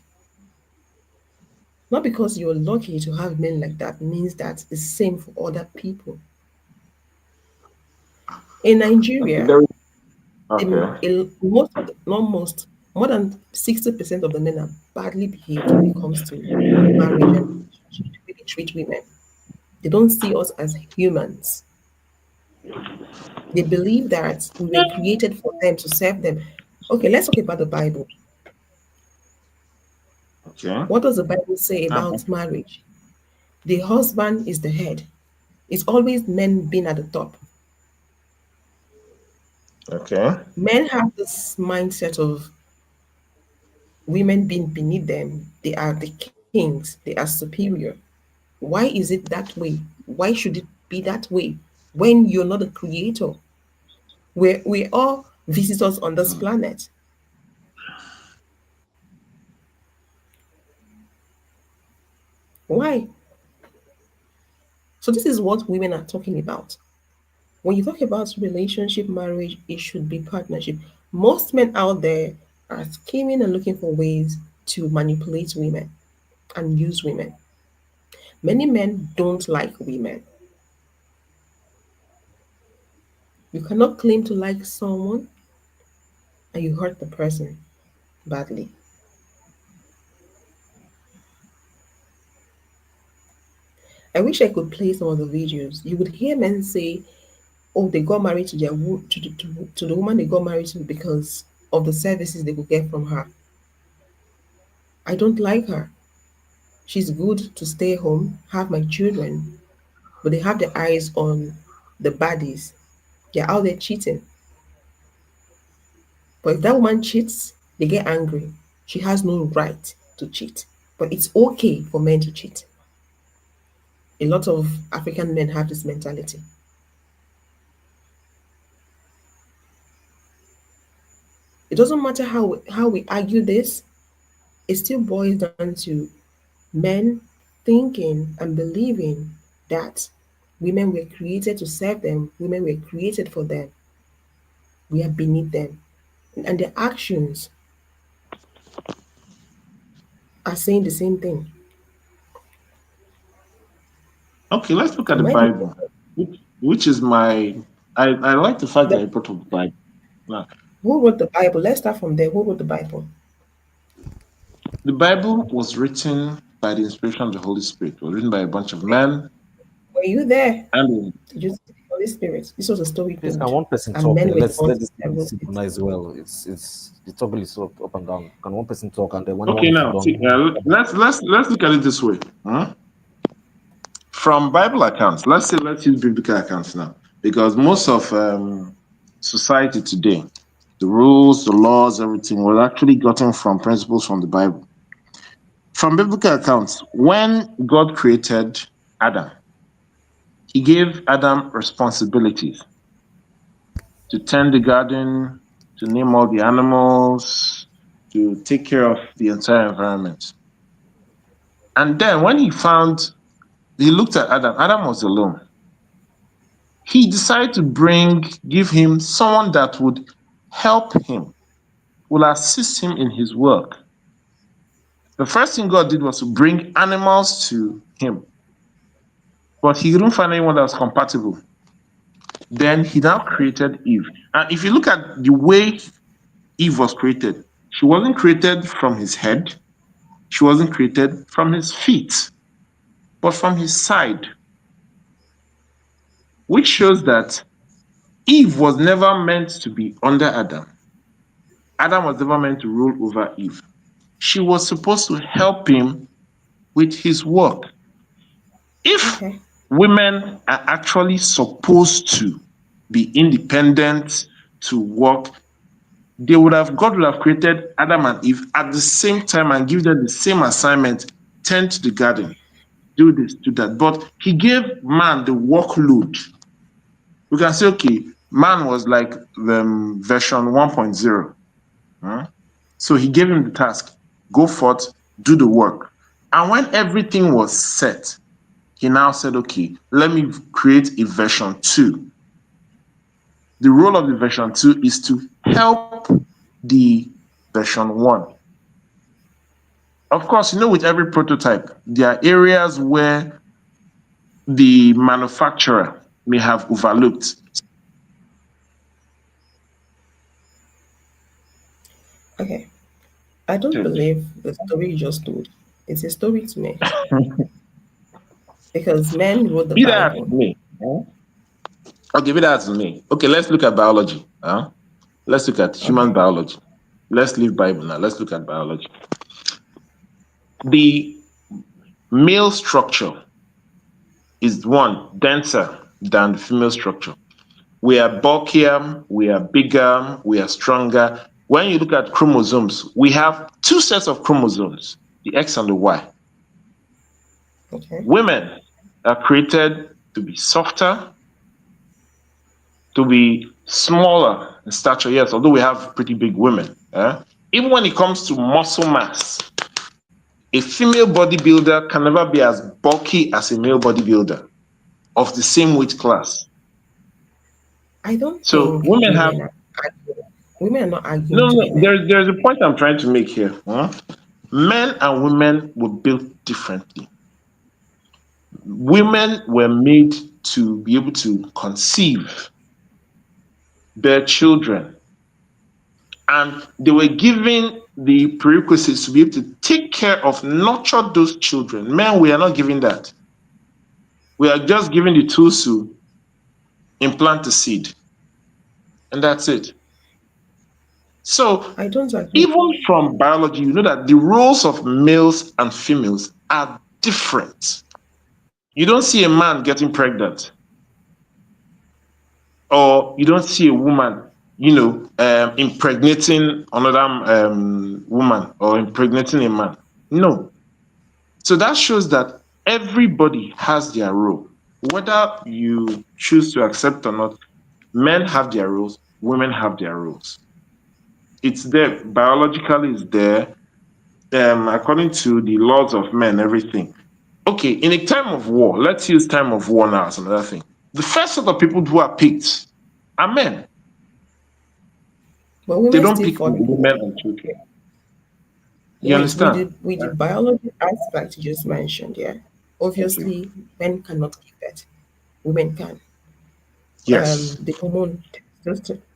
Not because you're lucky to have men like that means that it's same for other people. In Okay, Nigeria, there is, okay. most of the, not most, more than 60% of the men are badly behaved when it comes to marriage and relationship, the way they treat women. They don't see us as humans. They believe that we were created for them to serve them. Okay, let's talk about the Bible. Okay. What does the Bible say Uh-huh. about marriage? The husband is the head. It's always men being at the top. Okay. Men have this mindset of women being beneath them. They are the kings, they are superior. Why is it that way? Why should it be that way when you're not a creator? We're all visitors on this planet. Why? So this is what women are talking about. When you talk about relationship, marriage, it should be partnership. Most men out there are scheming and looking for ways to manipulate women and use women. Many men don't like women. You cannot claim to like someone and you hurt the person badly. I wish I could play some of the videos. You would hear men say, "Oh, they got married to to the woman they got married to because of the services they could get from her." I don't like her. She's good to stay home, have my children, but they have their eyes on the baddies. They're out there cheating. But if that woman cheats, they get angry. She has no right to cheat. But it's okay for men to cheat. A lot of African men have this mentality. It doesn't matter how we argue this, it still boils down to men thinking and believing that women were created to serve them, women were created for them, we are beneath them. And their actions are saying the same thing. Okay, let's look at the Am I the Bible, which is my. I like the fact that you brought up the Bible. Now, who wrote the Bible? Let's start from there. Who wrote the Bible? the Bible was written by the inspiration of the Holy Spirit. It was written by a bunch of men, Were you there? and Did you see the Holy Spirit? This was a story Please, can told. one person And talk? men were the Let ones this that be wrote it. synchronized well. It's the toggle is up and down. Can one person talk and then when one okay. is Now, see, done? let's look at it this way. Huh? from Bible accounts, let's use biblical accounts now, because most of society today, the rules, the laws, everything was actually gotten from principles from the Bible. From biblical accounts, when God created Adam, he gave Adam responsibilities to tend the garden, to name all the animals, to take care of the entire environment. And then when he looked at Adam, Adam was alone. He decided to give him someone that would help him, will assist him in his work. The first thing God did was to bring animals to him, but he couldn't find anyone that was compatible. Then he now created Eve. And if you look at the way Eve was created, she wasn't created from his head, she wasn't created from his feet, but from his side, which shows that Eve was never meant to be under Adam. Adam was never meant to rule over Eve. She was supposed to help him with his work. If Okay. women are actually supposed to be independent, to work, God would have created Adam and Eve at the same time and give them the same assignment: tend to the garden, do this, do that. But he gave man the workload. We can say, okay, man was like the version 1.0. So he gave him the task: go forth, do the work. And when everything was set, he now said, okay, let me create a version 2. The role of the version 2 is to help the version 1. Of course, with every prototype, there are areas where the manufacturer may have overlooked. Okay. I don't believe the story you just told. It's a story to me because men wrote the Be that Bible. me. Okay, be that me. Okay, let's look at biology. Let's look at human Okay. biology. Let's leave Bible now. Let's look at biology. The male structure is one denser than the female structure. We are bulkier, we are bigger, we are stronger. When you look at chromosomes, we have two sets of chromosomes, the X and the Y. Okay. Women are created to be softer, to be smaller in stature, yes, although we have pretty big women. Even when it comes to muscle mass, a female bodybuilder can never be as bulky as a male bodybuilder of the same weight class. I don't So think women have women are not no, arguing to no. be men. There's a point I'm trying to make here. Men and women were built differently. Women were made to be able to conceive, bear children, and they were given the prerequisites to be able to take care of, nurture those children. Men, we are not given that. We are just given the tools to implant the seed, and that's it. So I don't agree. even from biology, you know that the roles of males and females are different. You don't see a man getting pregnant, or you don't see a woman, impregnating another woman or impregnating a man. No. So that shows that everybody has their role. Whether you choose to accept or not, men have their roles, women have their roles. It's there, biologically, it's there, according to the laws of men, everything. Okay, in a time of war, let's use time of war now as another thing. The first set of people who are picked are men. But They women don't still pick fall in war. women and children. You Wait, understand? with the biology aspect you just mentioned, yeah. Okay. Obviously, men cannot give that. Women can. Yes. The hormone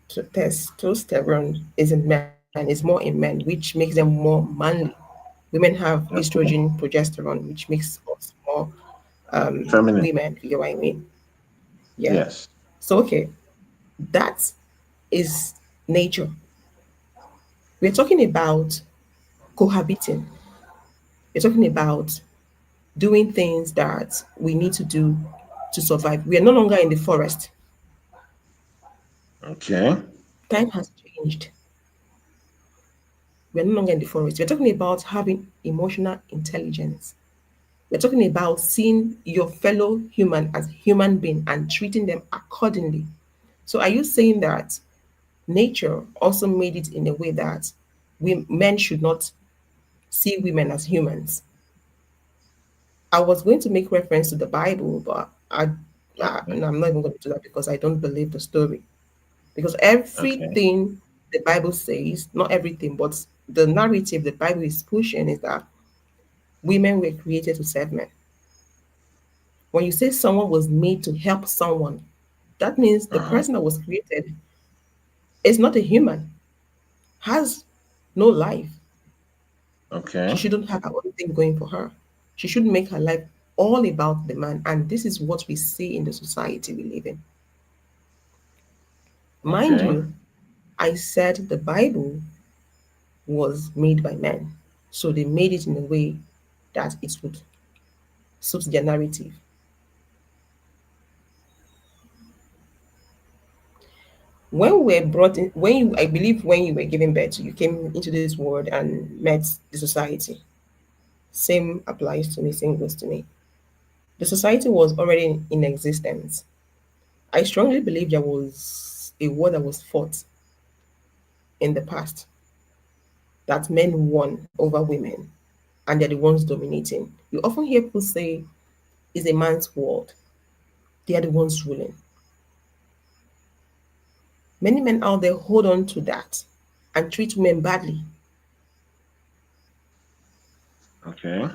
testosterone is in men, is more in men, which makes them more manly. Women have Okay. estrogen, progesterone, which makes us more Feminine. women. You get what I mean? Yeah. Yes. So okay, that is nature. We're talking about cohabiting. We're talking about doing things that we need to do to survive. We are no longer in the forest. Okay. Time has changed. We are no longer in the forest. We're talking about having emotional intelligence. We're talking about seeing your fellow human as human being and treating them accordingly. So are you saying that nature also made it in a way that we men should not see women as humans? I was going to make reference to the Bible, but Okay. no, I'm not even going to do that because I don't believe the story. Because Okay. everything the Bible says, not everything, but the narrative the Bible is pushing is that women were created to serve men. When you say someone was made to help someone, that means the Uh-huh. person that was created is not a human, has no life. She Okay. shouldn't have her own thing going for her. She should make her life all about the man. And this is what we see in the society we live in. Mind Okay. you, I said the Bible was made by men. So they made it in a way that it would suit their narrative. When we were brought in, when you, I believe when you were giving birth, you came into this world and met the society. Same applies to me, same goes to me. The society was already in existence. I strongly believe there was a war that was fought in the past that men won over women and they're the ones dominating. You often hear people say it's a man's world. They are the ones ruling. Many men out there hold on to that and treat women badly. Okay.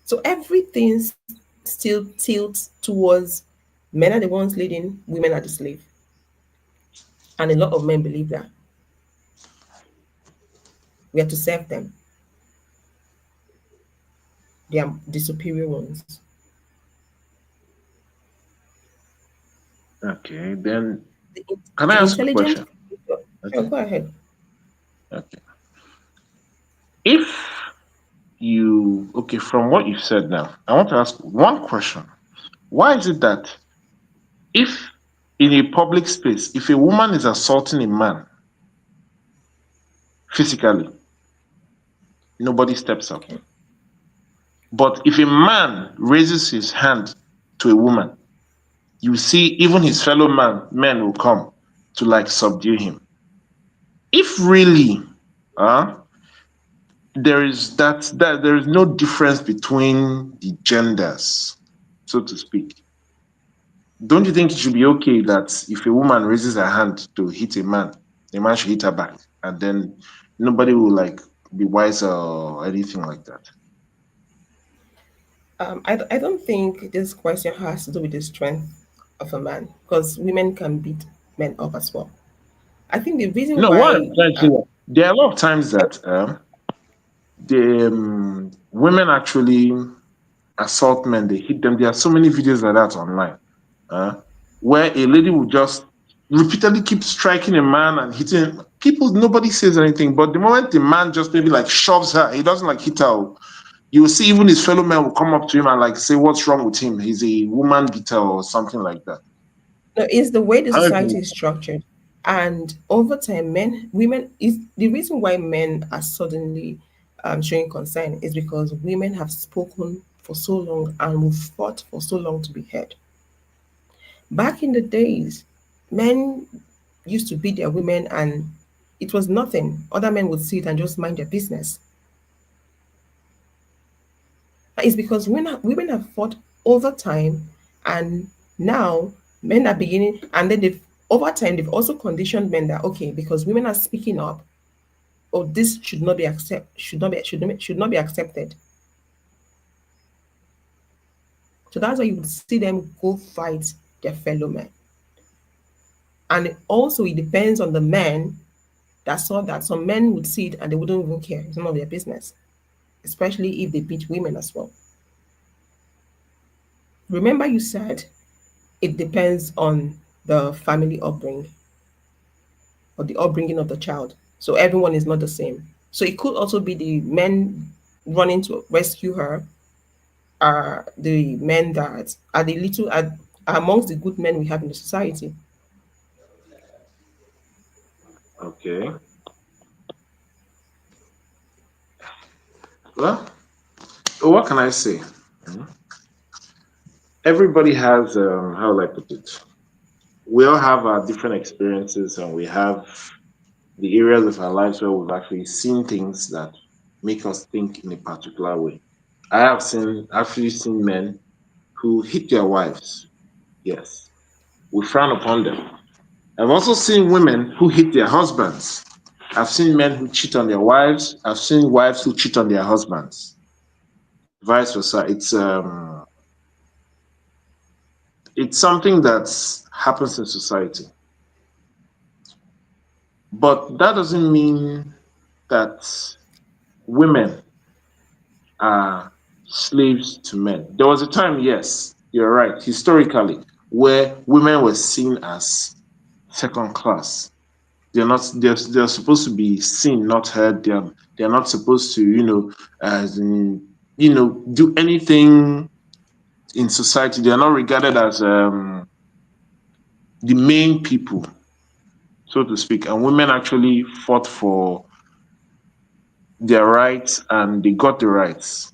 So everything still tilts towards men are the ones leading, women are the slave. And a lot of men believe that we are to serve them. They are the superior ones. Okay. Then The, can I the ask a intelligent, question? sure, Okay. go ahead. Okay. If you okay, from what you've said now, I want to ask one question. Why is it that if in a public space, if a woman is assaulting a man physically, nobody steps up? Okay. But if a man raises his hand to a woman, you see even his fellow men will come to like subdue him. If really there is that there is no difference between the genders, so to speak, don't you think it should be okay that if a woman raises her hand to hit a man, the man should hit her back, and then nobody will like be wiser or anything like that? I don't think this question has to do with the strength of a man because women can beat men up as well. I think the reason No, what I'm why, trying to say, there are a lot of times that the women actually assault men, they hit them. There are so many videos like that online, uh, where a lady will just repeatedly keep striking a man and hitting him. People. Nobody says anything, but the moment the man just maybe like shoves her, he doesn't like hit her. You will see even his fellow men will come up to him and like say, "What's wrong with him? He's a woman beater or something like that." no, it's the way the How society do is structured. And over time, women, is the reason why men are suddenly showing concern is because women have spoken for so long and will fought for so long to be heard. Back in the days, men used to beat their women and it was nothing. Other men would sit and just mind their business. It's because women have fought over time and now men are beginning and then they've over time they've also conditioned men that okay, because women are speaking up, oh this should not be accepted. So that's why you would see them go fight their fellow men. And also it depends on the men that saw that some men would see it and they wouldn't even care. It's none of their business, especially if they beat women as well. Remember, you said it depends on the family upbringing or the upbringing of the child. So everyone is not the same. So it could also be the men. running to rescue her are the men that are the little are amongst the good men we have in the society. Okay. Well, what can I say? Everybody has, how will I put it? We all have our different experiences, and we have the areas of our lives where we've actually seen things that make us think in a particular way. I have actually seen men who hit their wives. Yes, we frown upon them. I've also seen women who hit their husbands. I've seen men who cheat on their wives. I've seen wives who cheat on their husbands. Vice versa. It's something that happens in society, but that doesn't mean that women are slaves to men. There was a time, yes, you're right, historically, where women were seen as second class. They're supposed to be seen, not heard. They're not supposed to, as in, do anything in society. They're not regarded as the main people, so to speak. And women actually fought for their rights, and they got the rights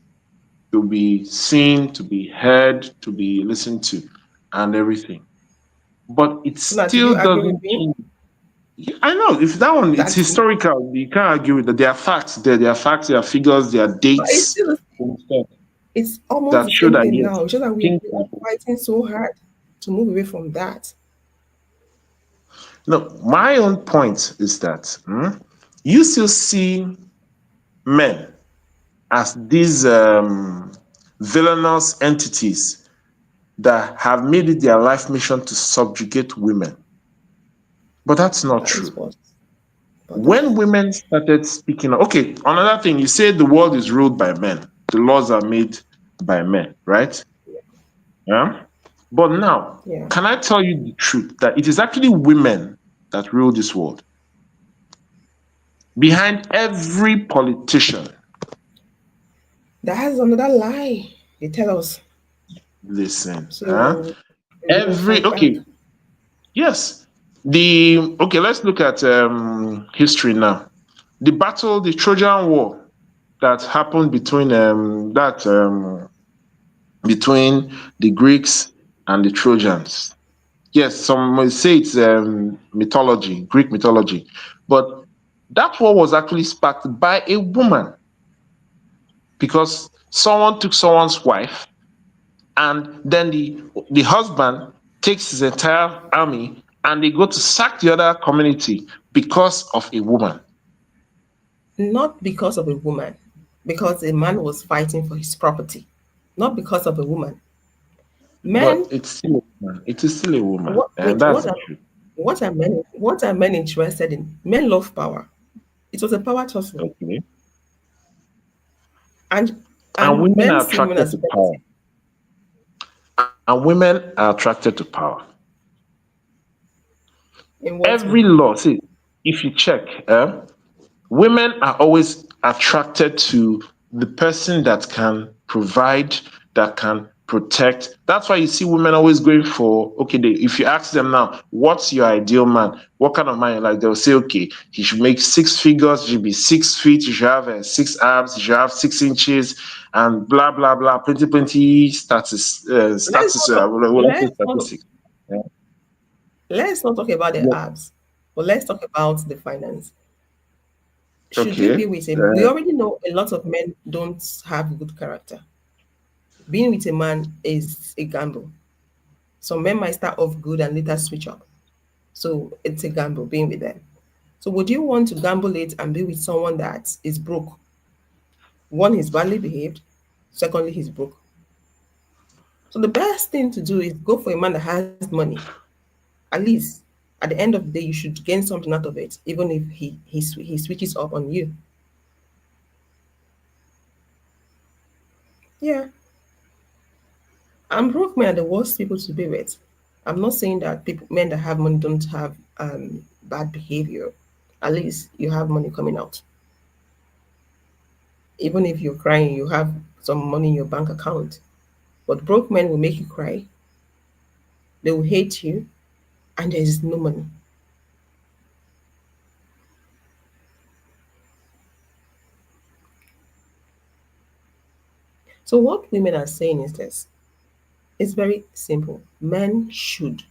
to be seen, to be heard, to be listened to, and everything. But it So now, do you still agree with doesn't me change. I know if that one it's that historical, you can't argue with that. There are facts there, there are facts, there are figures, there are it's dates still and stuff it's almost that the show same that thing yes, now. It's just that we things are happen. fighting so hard to move away from that. No, my own point is that you still see men as these villainous entities that have made it their life mission to subjugate women. But that's not That is true. what. But that When is women started speaking, okay, another thing, you say the world is ruled by men, the laws are made by men, right? Yeah. But now, yeah. can I tell you the truth that it is actually women that rule this world? Behind every politician, That has another lie. They tell us. listen, So we will every, fight back. okay, yes, okay, let's look at history now. The Trojan War that happened between the Greeks and the Trojans. Yes, some may say it's mythology, Greek mythology, but that war was actually sparked by a woman because someone took someone's wife, and then the husband takes his entire army and they go to sack the other community because of a woman. Not because of a woman, because a man was fighting for his property. Not because of a woman. But Men, it's still a woman. It is still a woman, what and wait, that's the truth. what are men interested in? Men love power. It was a power tussle. Okay. And And women men are see women attracted as to power. benefit. And women are attracted to power. In what Every way? law, see, if you check, women are always attracted to the person that can provide, that can protect. That's why you see women always going for, okay, if you ask them now, what's your ideal man? What kind of man you like? They'll say, okay, he should make six figures, he should be 6 feet, he should have six abs, he should have 6 inches, and blah, blah, blah, plenty, plenty Let's not talk, what I say let's not statistics. Yeah. let's not talk about the Yeah. abs, but let's talk about the finance. Should you Okay. be with him? We Uh, already know a lot of men don't have good character. Being with a man is a gamble. Some men might start off good and later switch up. So it's a gamble being with them. So would you want to gamble it and be with someone that is broke? One, he's badly behaved. Secondly, he's broke. So the best thing to do is go for a man that has money. At least at the end of the day, you should gain something out of it, even if he switches up on you. Yeah, and broke men are the worst people to be with. I'm not saying that people men that have money don't have bad behavior. At least you have money coming out. Even if you're crying, you have some money in your bank account. But broke men will make you cry, they will hate you, and there is no money. So, what women are saying is this, it's very simple. Men should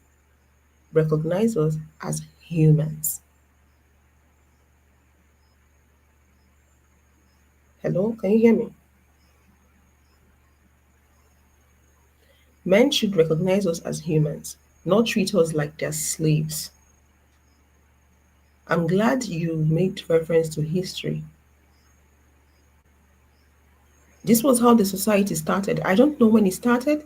recognize us as humans. Hello, can you hear me? Men should recognize us as humans, not treat us like they're slaves. I'm glad you made reference to history. This was how the society started. I don't know when it started.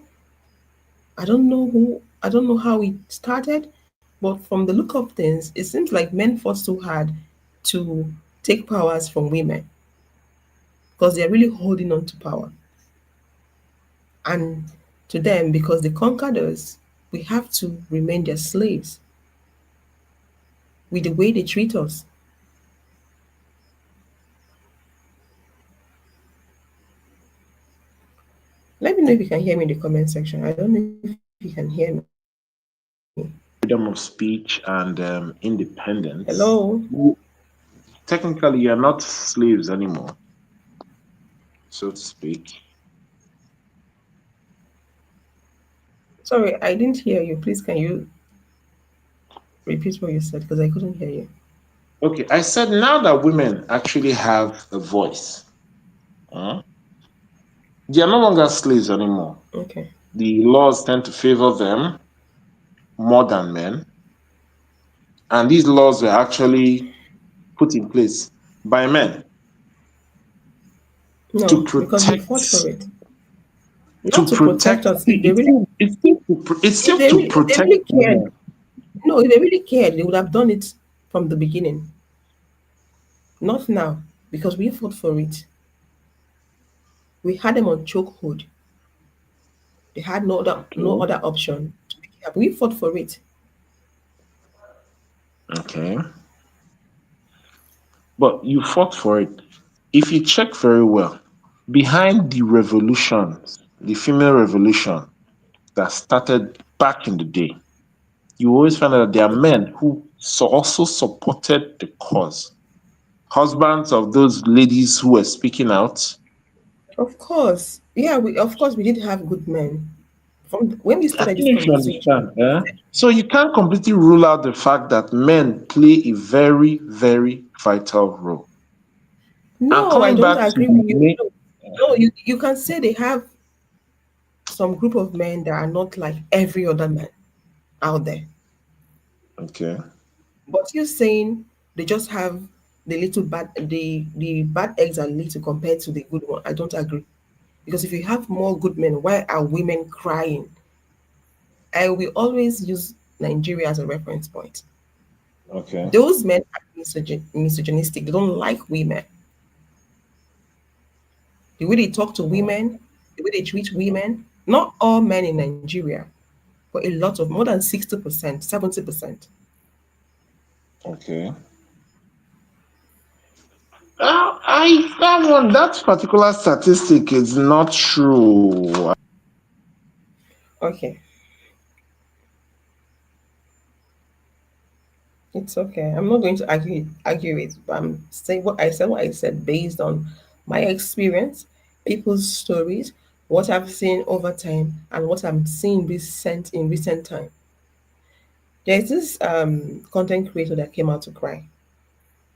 I don't know how it started, but from the look of things, it seems like men fought so hard to take powers from women because they're really holding on to power. And to them, because they conquered us, we have to remain their slaves with the way they treat us. Let me know if you can hear me in the comment section. I don't know if you can hear me. Freedom of speech and independence. Hello? Technically, you're not slaves anymore, so to speak. Sorry, I didn't hear you. Please, can you repeat what you said? Because I couldn't hear you. Okay, I said now that women actually have a voice, uh, they are no longer slaves anymore. Okay. The laws tend to favor them more than men, and these laws were actually put in place by men to No, because we fought protect for it. Not to protect us. see, it's still to If they protect really cared, women. no, if they really cared, they would have done it from the beginning. Not now, because we fought for it. We had them on chokehold. They had no Okay, other option to pick it up. We fought for it. okay, but you fought for it. If you check very well, behind the revolutions, the female revolution that started back in the day, you always find out that there are men who also supported the cause. Husbands of those ladies who were speaking out. Of course. Yeah, we of course we did have good men. From when we I started don't this know if you conversation, understand. So you can't completely rule out the fact that men play a very, very vital role. And no, I coming don't back to agree the with you. main, No, no, you can say they have some group of men that are not like every other man out there. okay, But you're saying they just have the bad eggs are little compared to the good one. I don't agree. Because if you have more good men, why are women crying? I will always use Nigeria as a reference point. okay, Those men are misogynistic. They don't like women. The way they talk to oh, women, the way they treat women, not all men in Nigeria, but a lot of more than 60%, 70%. okay. That particular statistic is not true. Okay, it's okay. I'm not going to argue it, but I'm saying what I said based on my experience, people's stories, what I've seen over time, and what I'm seeing recent time. There's this content creator that came out to cry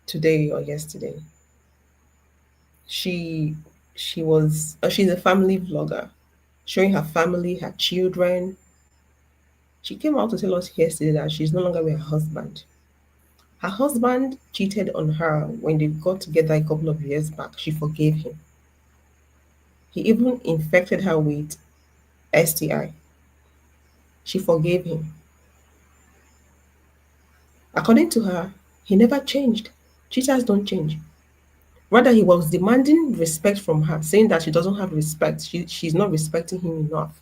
today or yesterday. She she's a family vlogger, showing her family, her children. She came out to tell us yesterday that she's no longer with her husband. Her husband cheated on her when they got together a couple of years back. She forgave him. He even infected her with STI. She forgave him. According to her, he never changed. Cheaters don't change. Rather, he was demanding respect from her, saying that she doesn't have respect. She's not respecting him enough.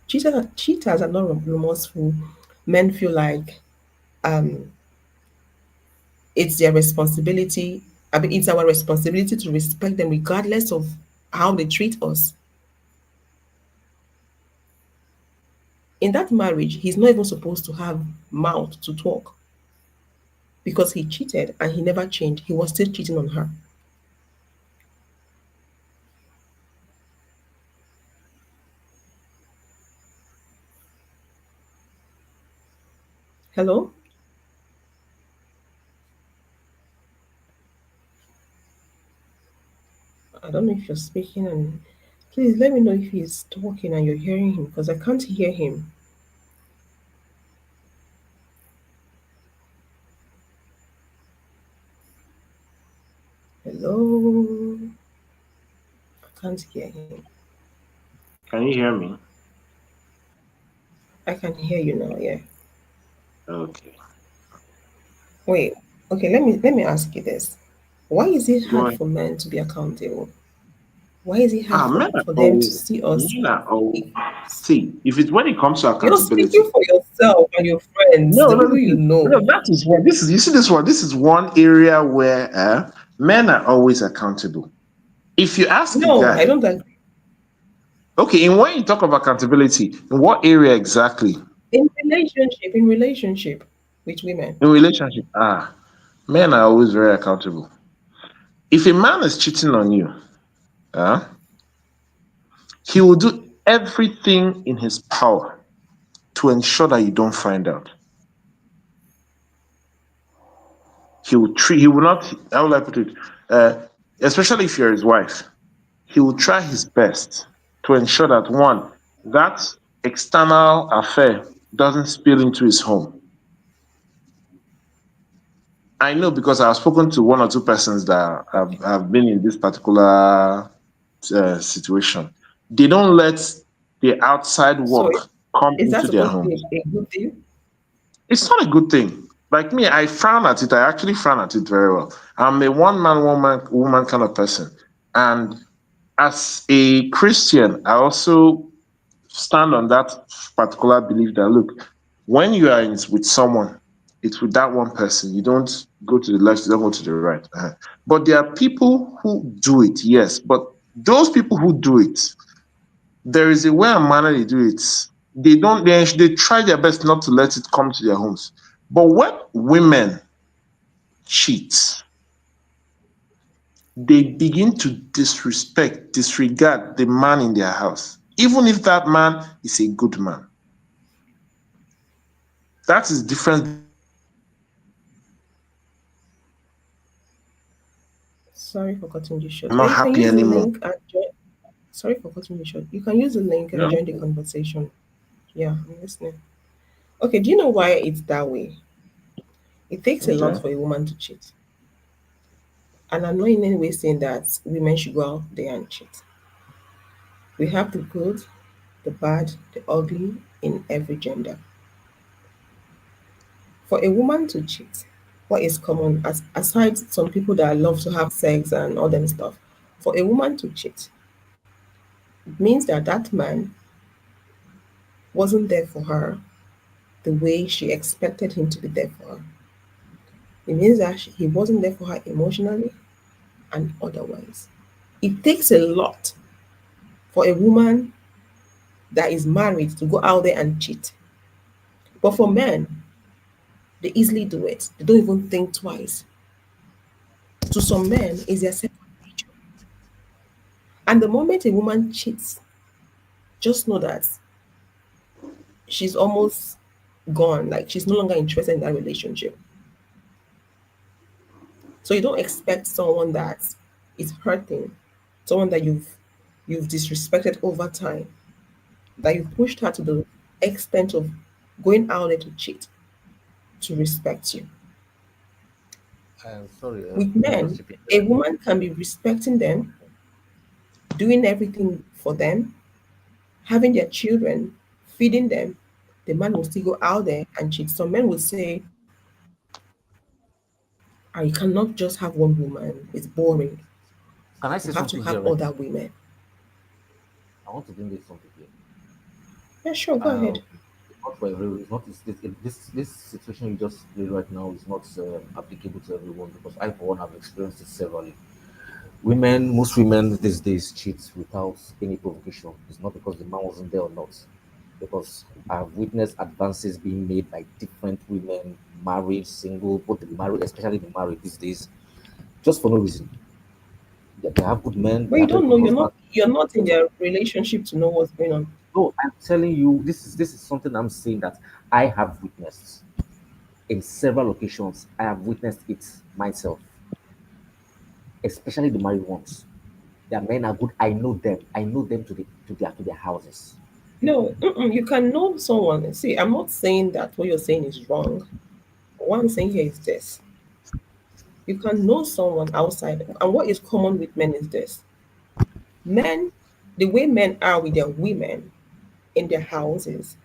Cheaters are not remorseful. Men feel like um, it's their responsibility. I mean, it's our responsibility to respect them regardless of how they treat us. In that marriage, he's not even supposed to have mouth to talk because he cheated and he never changed. He was still cheating on her. Hello? I don't know if you're speaking, and please let me know if he's talking and you're hearing him because I can't hear him. Hello? I can't hear him. Can you hear me? I can hear you now, yeah. Okay. Wait, okay, let me ask you this. Why is it Go hard ahead. for men to be accountable? Why is it hard Ah, for them to see us? men are always, see, if it's when it comes to You're accountability, speaking for yourself and your friends, no, the no, people you no, know. that is what this is. You see this one. This is one area where men are always accountable. If you ask a No, I guy, don't agree. okay, in when you talk of accountability, in what area exactly? In relationship with women. In relationship, men are always very accountable. If a man is cheating on you, uh, he will do everything in his power to ensure that you don't find out. He will not, how will I put it? Especially if you're his wife, he will try his best to ensure that one, that external affair doesn't spill into his home. I know because I've spoken to one or two persons that have been in this particular situation. They don't let the outside So work come is that into their supposed to be homes. a good thing? It's not a good thing. Like me, I frown at it. I actually frown at it very well. I'm a one man, woman kind of person. And as a Christian, I also stand on that particular belief that look, when you are with someone, it's with that one person. You don't go to the left, you don't go to the right. But there are people who do it, yes. But those people who do it, there is a way and manner they do it. They try their best not to let it come to their homes. But when women cheat, they begin to disregard the man in their house, even if that man is a good man. That is different between Sorry for cutting you short. I'm Yeah, not you can happy use the anymore. link and join. Sorry for cutting you short. You can use the link and Yeah. join the conversation. Yeah, I'm listening. Okay, do you know why it's that way? It takes a lot Okay. for a woman to cheat. And I'm not in any way saying that women should go out there and cheat. We have the good, the bad, the ugly in every gender. For a woman to cheat, what is common, aside some people that love to have sex and all them stuff, for a woman to cheat, it means that that man wasn't there for her the way she expected him to be there for her. It means that he wasn't there for her emotionally and otherwise. It takes a lot for a woman that is married to go out there and cheat. But for men, they easily do it. They don't even think twice. To some men, it's their second nature. And the moment a woman cheats, just know that she's almost gone. Like she's no longer interested in that relationship. So you don't expect someone that is hurting, someone that you've disrespected over time, that you've pushed her to the extent of going out there to cheat, to respect you. I'm sorry, With let me just men, chip in a there. woman can be respecting them, doing everything for them, having their children, feeding them. The man will still go out there and cheat. Some men will say, I cannot just have one woman. It's boring. Can I You say have to something here, have right? other women. I want to bring this something here. Yeah, sure, go Um, ahead. not for everyone. It's not this situation you just did right now is not applicable to everyone because I for one have experienced it severally. Most women these days cheat without any provocation. It's not because the man wasn't there or not. Because I've witnessed advances being made by different women, married, single, both the married, especially the married these days, just for no reason. They have good men, But they you have very don't good know. husbands. You're not in their relationship to know what's going on. No, I'm telling you, this is something I'm saying that I have witnessed in several occasions. I have witnessed it myself, especially the married ones. Their men are good. I know them. I know them to their houses. No, you can know someone. See, I'm not saying that what you're saying is wrong. What I'm saying here is this: you can know someone outside, and what is common with men is this: men, the way men are with their women in their houses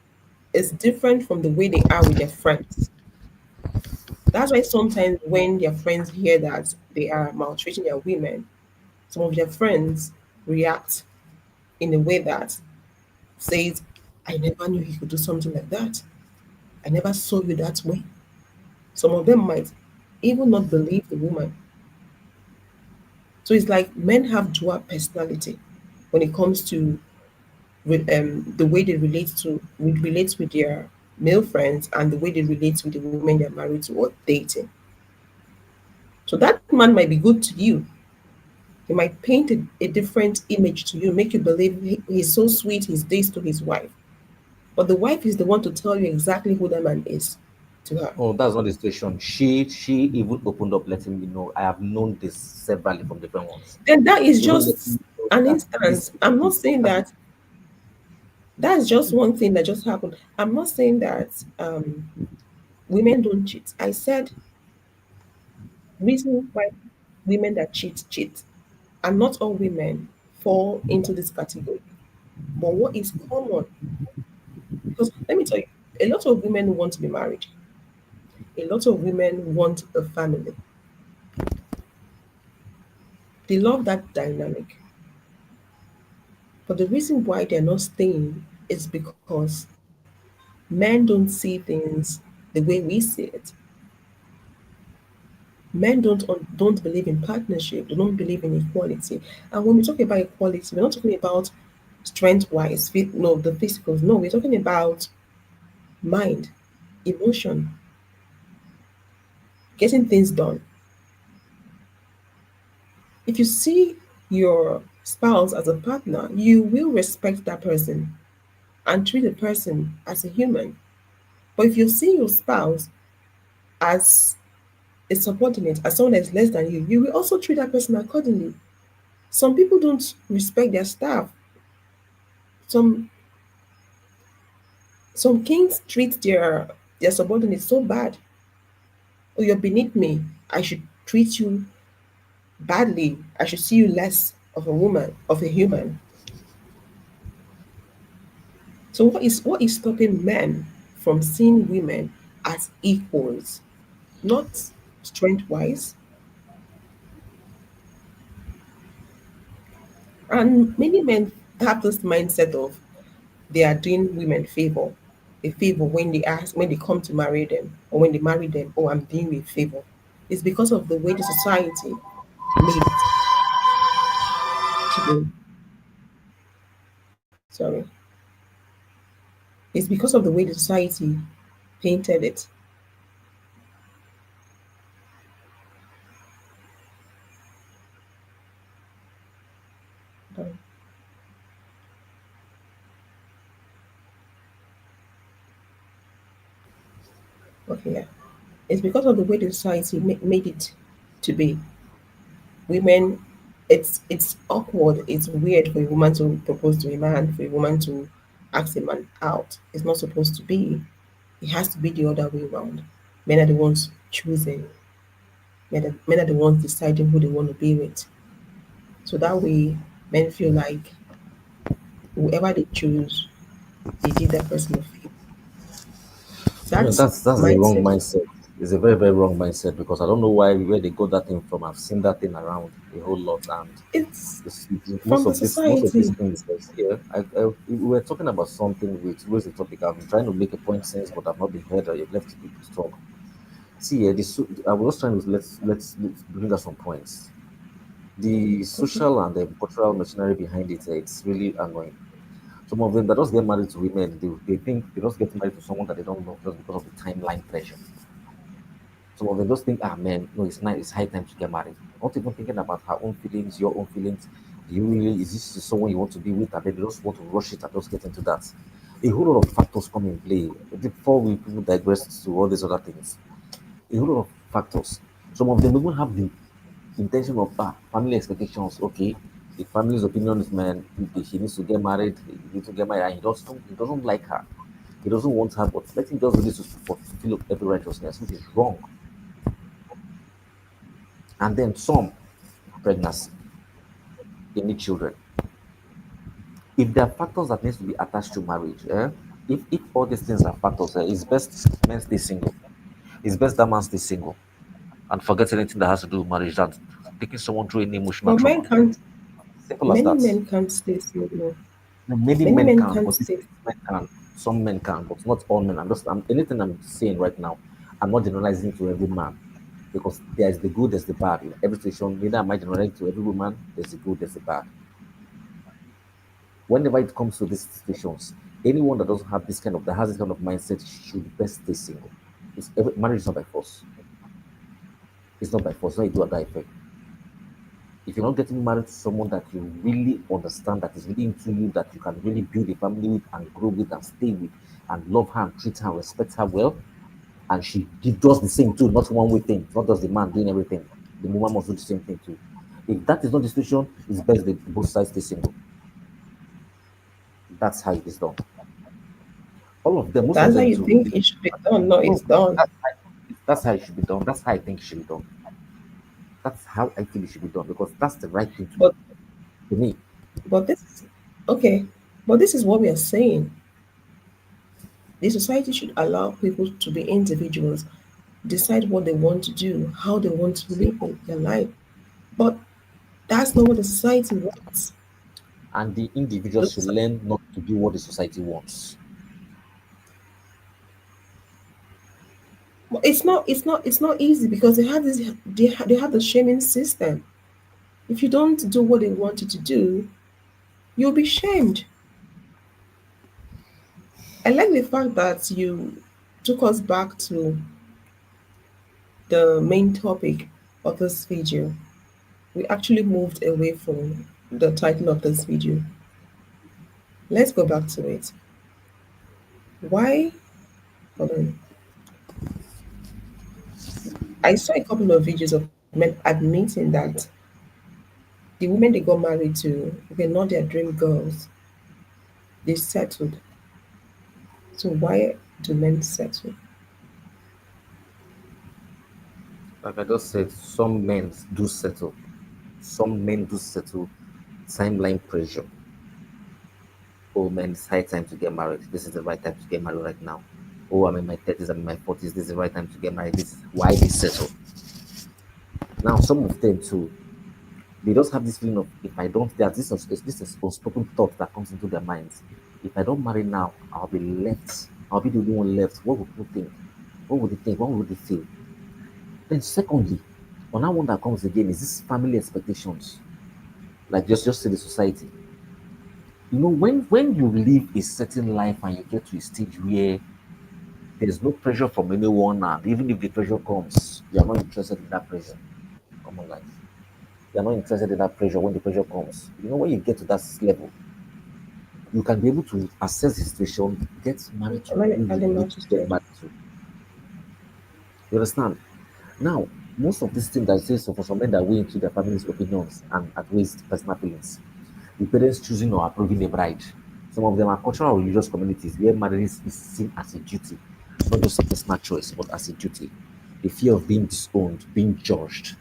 is different from the way they are with their friends. That's why sometimes when their friends hear that they are maltreating their women, some of their friends react in a way that says, I never knew he could do something like that. I never saw you that way. Some of them might even not believe the woman. So it's like men have dual personality when it comes to the way they relate with their male friends and the way they relate with the women they're married to or dating. So that man might be good to you. He might paint a different image to you, make you believe he's so sweet, he's this to his wife. But the wife is the one to tell you exactly who that man is to her. Oh, that's not the situation. She even opened up, letting me know. I have known this severally from different ones. Then that is Even letting just me know an that this instance. I'm not saying that's that that's just one thing that just happened. I'm not saying that women don't cheat. I said reason why women that cheat, and not all women fall into this category. But what is common? Because let me tell you, a lot of women want to be married. A lot of women want a family. They love that dynamic. But the reason why they're not staying is because men don't see things the way we see it. Men don't believe in partnership. They don't believe in equality. And when we talk about equality, we're not talking about strength wise, no, the physicals. No, we're talking about mind, emotion, getting things done. If you see your spouse as a partner, you will respect that person and treat the person as a human. But if you see your spouse as a subordinate, as someone that is less than you, you will also treat that person accordingly. Some people don't respect their staff. Some some kings treat their subordinates so bad. Oh, you're beneath me. I should treat you badly. I should see you less of a woman, of a human. So what is stopping men from seeing women as equals, not strength wise? And many men have this mindset of they are doing women a favor when they come to marry them or when they marry them. Oh, I'm doing you a favor. It's because of the way the society made it to be. Sorry, it's because of the way the society painted it. Um, Okay, yeah, it's because of the way the society made it to be. Women, it's awkward. It's weird for a woman to propose to a man, for a woman to ask a man out. It's not supposed to be. It has to be the other way around. Men are the ones choosing. Men are the ones deciding who they want to be with. So that way, men feel like whoever they choose, they did that person a favor. I mean, That that's the wrong mindset, mindset. It's a very, very wrong mindset because I don't know where they got that thing from. I've seen that thing around a whole lot, and It's most from the of these society. things that's here. We were talking about something which was the topic. I've been trying to make a point since, but I've not been heard. Or you've left people to talk. See, I was trying to let's bring us some points. The Okay. social and the cultural machinery behind it, it's really annoying. Some of them that just get married to women, they think they just get married to someone that they don't know just because of the timeline pressure. Some of them just think, ah man, no, it's nice, it's high time to get married. Not even thinking about her own feelings, your own feelings. Do you really is this someone you want to be with? And then they just want to rush it and just get into that. A whole lot of factors come in play before we people digress to all these other things. A whole lot of factors. Some of them even have the intention of family expectations. Okay, the family's opinion is man, he needs to get married, he needs to get married, and he doesn't like her. He doesn't want her, but let him just do this to fulfill every righteousness, which is wrong. And then some pregnancy, they need children. If there are factors that needs to be attached to marriage, if all these things are factors, it's best men stay single. It's best that man stay single and forget anything that has to do with marriage, that taking someone through any emotional But men trauma. can't. Simple as Many that. men can't stay single. Many Many men men can, can't but stay. men can. Some men can, but not all men. Anything I'm saying right now, I'm not generalizing to every man because there's the good, there's the bad. In every situation, neither am I generalizing to every woman, there's the good, there's the bad. Whenever it comes to these situations, anyone that doesn't have this kind of that has this kind of mindset should best stay single. Marriage is not by force. It's not by force. It's not a do or die effect. If you're not getting married to someone that you really understand, that is really into you, that you can really build a family with and grow with and stay with and love her and treat her and respect her well, and does the same too, not one way thing, not just the man doing everything. The woman must do the same thing too. If that is not the situation, it's best that both sides stay single. That's how it is done. All of them, most of That's how them you too. think it should be done. No, it's No, done. that's how it should be done. That's how I think it should be done. That's how I feel it should be done because that's the right thing to do. But To me, but this is okay. But this is what we are saying. The society should allow people to be individuals, decide what they want to do, how they want to live their life. But that's not what the society wants. and the individual The should soci- learn not to do what the society wants. but it's not easy because they have the shaming system. If you don't do what they want you to do, you'll be shamed. I like the fact that you took us back to the main topic of this video. We actually moved away from the title of this video. Let's go back to it. Why? Hold on. I saw a couple of videos of men admitting that the women they got married to were not their dream girls. They settled. So why do men settle? Like I just said, some men do settle. Some men do settle. Timeline pressure. Oh man, it's high time to get married. This is the right time to get married right now. Oh, I'm in my 30s, I'm in my 40s. This is the right time to get married. This is why they settle. Now, some of them too, they just have this feeling of if I don't, there's this is unspoken thought that comes into their minds. If I don't marry now, I'll be left. I'll be the only one left. What would people think? What would they think? What would they feel? Then, secondly, another one that comes again is this family expectations. Like just say the society. When you live a certain life and you get to a stage where there's no pressure from anyone, and even if the pressure comes, you are not interested in that pressure. Come on, life. You are not interested in that pressure when the pressure comes. When you get to that level, you can be able to assess the situation, get married to Am I who you adding need more to to get say? married to. You understand? Now, most of these things that I say, so for some men that way into their family's opinions and outweighs personal feelings, the parents choosing or approving the bride. Some of them are cultural or religious communities where marriage is seen as a duty, not just a personal choice, but as a duty. The fear of being disowned, being judged,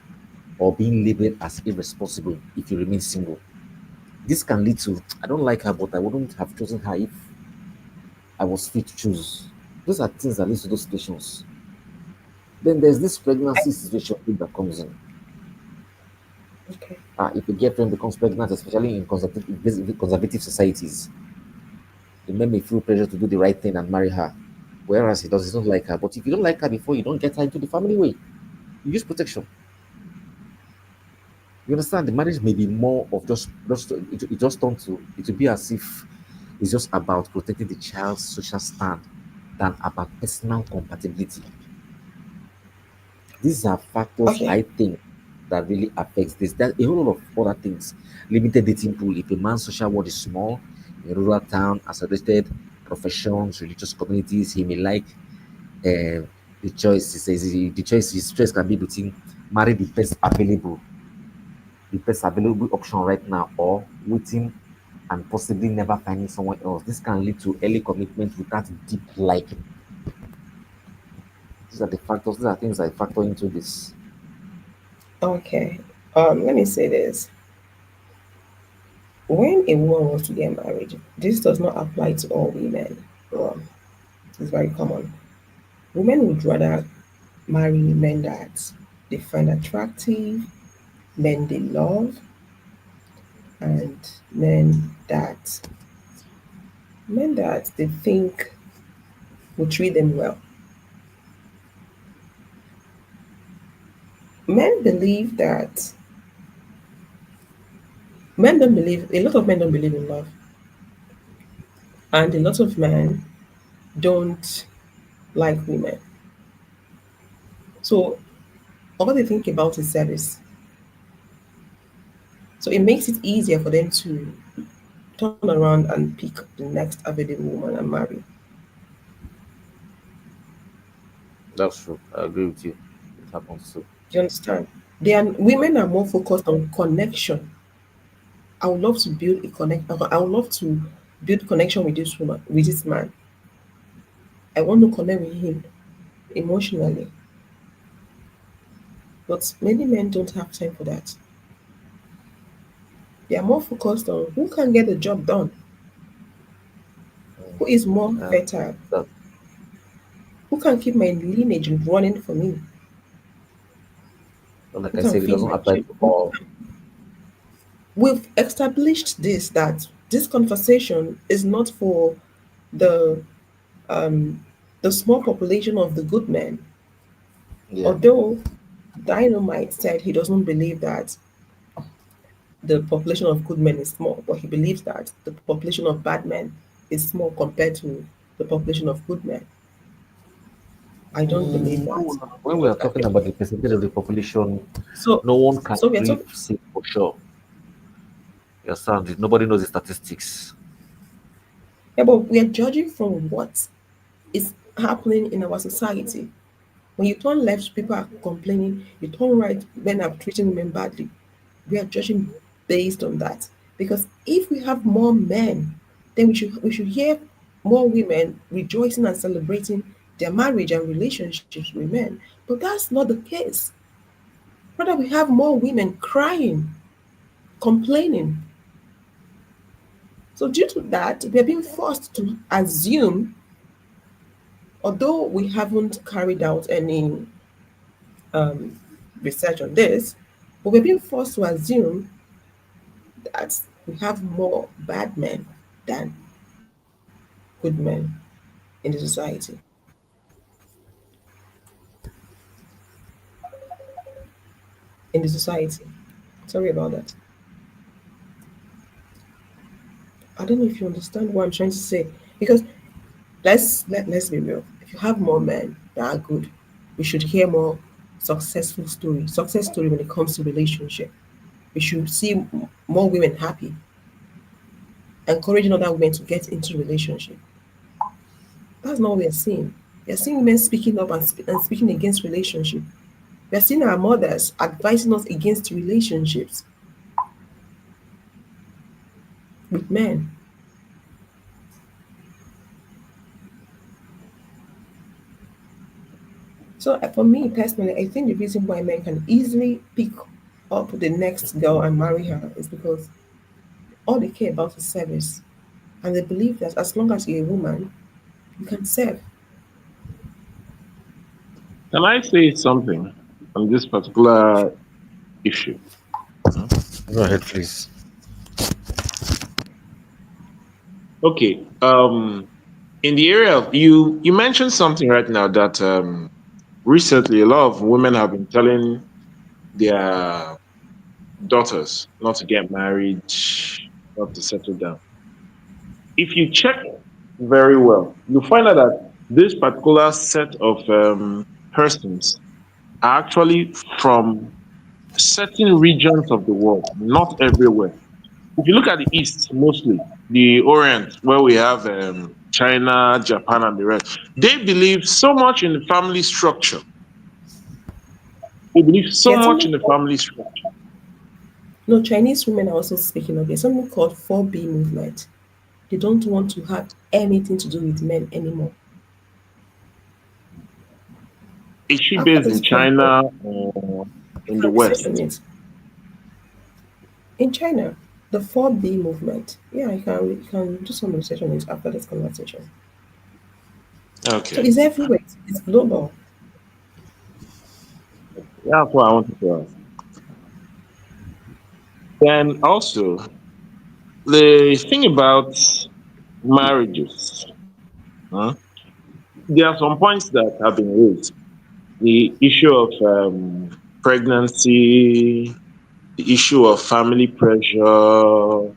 or being labeled as irresponsible if you remain single. This can lead to, I don't like her, but I wouldn't have chosen her if I was free to choose. Those are things that lead to those situations. Then there's this pregnancy situation that comes in. Okay. If a girlfriend becomes pregnant, especially in conservative societies, the man may feel pressure to do the right thing and marry her, whereas he doesn't like her. But if you don't like her before, you don't get her into the family way. You use protection. You understand? The marriage may be more of it just turns to it will be as if it's just about protecting the child's social stand than about personal compatibility. These are factors Okay. I think that really affects this. There's a whole lot of other things. Limited dating pool. If a man's social world is small, in a rural town, isolated professions, religious communities, he may like the choice. He says his choice can be between marry the best available option right now, or waiting and possibly never finding someone else. This can lead to early commitment without deep liking. These are the factors. These are things I factor into this. Okay. Let me say this. When a woman wants to get married, this does not apply to all women. Um, it's very common. Women would rather marry men that they find attractive, men they love, and men that men that they think will treat them well. Men believe that men don't believe a lot of men don't believe in love, and a lot of men don't like women. So all they think about is service. So it makes it easier for them to turn around and pick the next available woman and marry. That's true. I agree with you. It happens too. Do you understand? They are women are more focused on connection. I would love to build a connect. I would love to build connection with this woman, with this man. I want to connect with him emotionally. But many men don't have time for that. They are more focused on who can get the job done, Mm. who is more Yeah. fertile, That, who can keep my lineage running for me, like who I can said, it feed doesn't my apply children. to all. We've established this that this conversation is not for the um, the small population of the good men. Yeah. Although Dynamite said he doesn't believe that the population of good men is small, but he believes that the population of bad men is small compared to the population of good men. I don't believe that. When we But are talking about the percentage of the population, so no one can so we're really talking say for sure. You understand? Nobody knows the statistics. yeah, but we are judging from what is happening in our society. When you turn left, people are complaining. You turn right, men are treating women badly. We are judging based on that. Because if we have more men, then we should hear more women rejoicing and celebrating their marriage and relationships with men. But that's not the case. Rather, we have more women crying, complaining. So due to that, we are being forced to assume, although we haven't carried out any um, research on this, but we're being forced to assume that we have more bad men than good men in the society. In the society. Sorry about that. I don't know if you understand what I'm trying to say. Because let's be real. If you have more men that are good, we should hear more success story when it comes to relationship. We should see more women happy, encouraging other women to get into relationship. That's not what we are seeing. We are seeing women speaking up and speaking against relationship. We are seeing our mothers advising us against relationships with men. So for me personally, I think the reason why men can easily pick up the next girl and marry her is because all they care about is service. And they believe that as long as you're a woman, you can serve. Can I say something on this particular issue? Go ahead, please. Okay. In the area of you mentioned something right now that recently a lot of women have been telling their daughters not to get married, not to settle down. If you check very well, you find out that this particular set of persons are actually from certain regions of the world, not everywhere. If you look at the East, mostly the Orient, where we have China, Japan, and the rest, they believe so much in the family structure. They believe so There's much something in the called, family structure. no, Chinese women are also speaking of. There's something called 4B movement. They don't want to have anything to do with men anymore. Is she After based this in phone call, China or you in the can research on West? it. In China, the 4B movement. Yeah, you can do some research on it after this conversation. So Okay, it's everywhere. It's global. that's what I wanted to ask. Then also, the thing about marriages, huh? There are some points that have been raised. The issue of pregnancy, the issue of family pressure.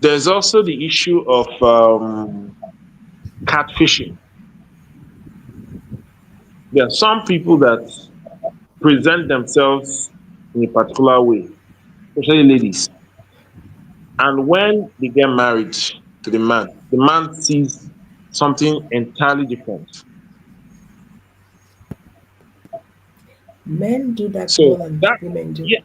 There's also the issue of catfishing. There are some people that present themselves in a particular way, especially ladies. And when they get married to the man sees something entirely different. Men do that more So than that, women do. yeah,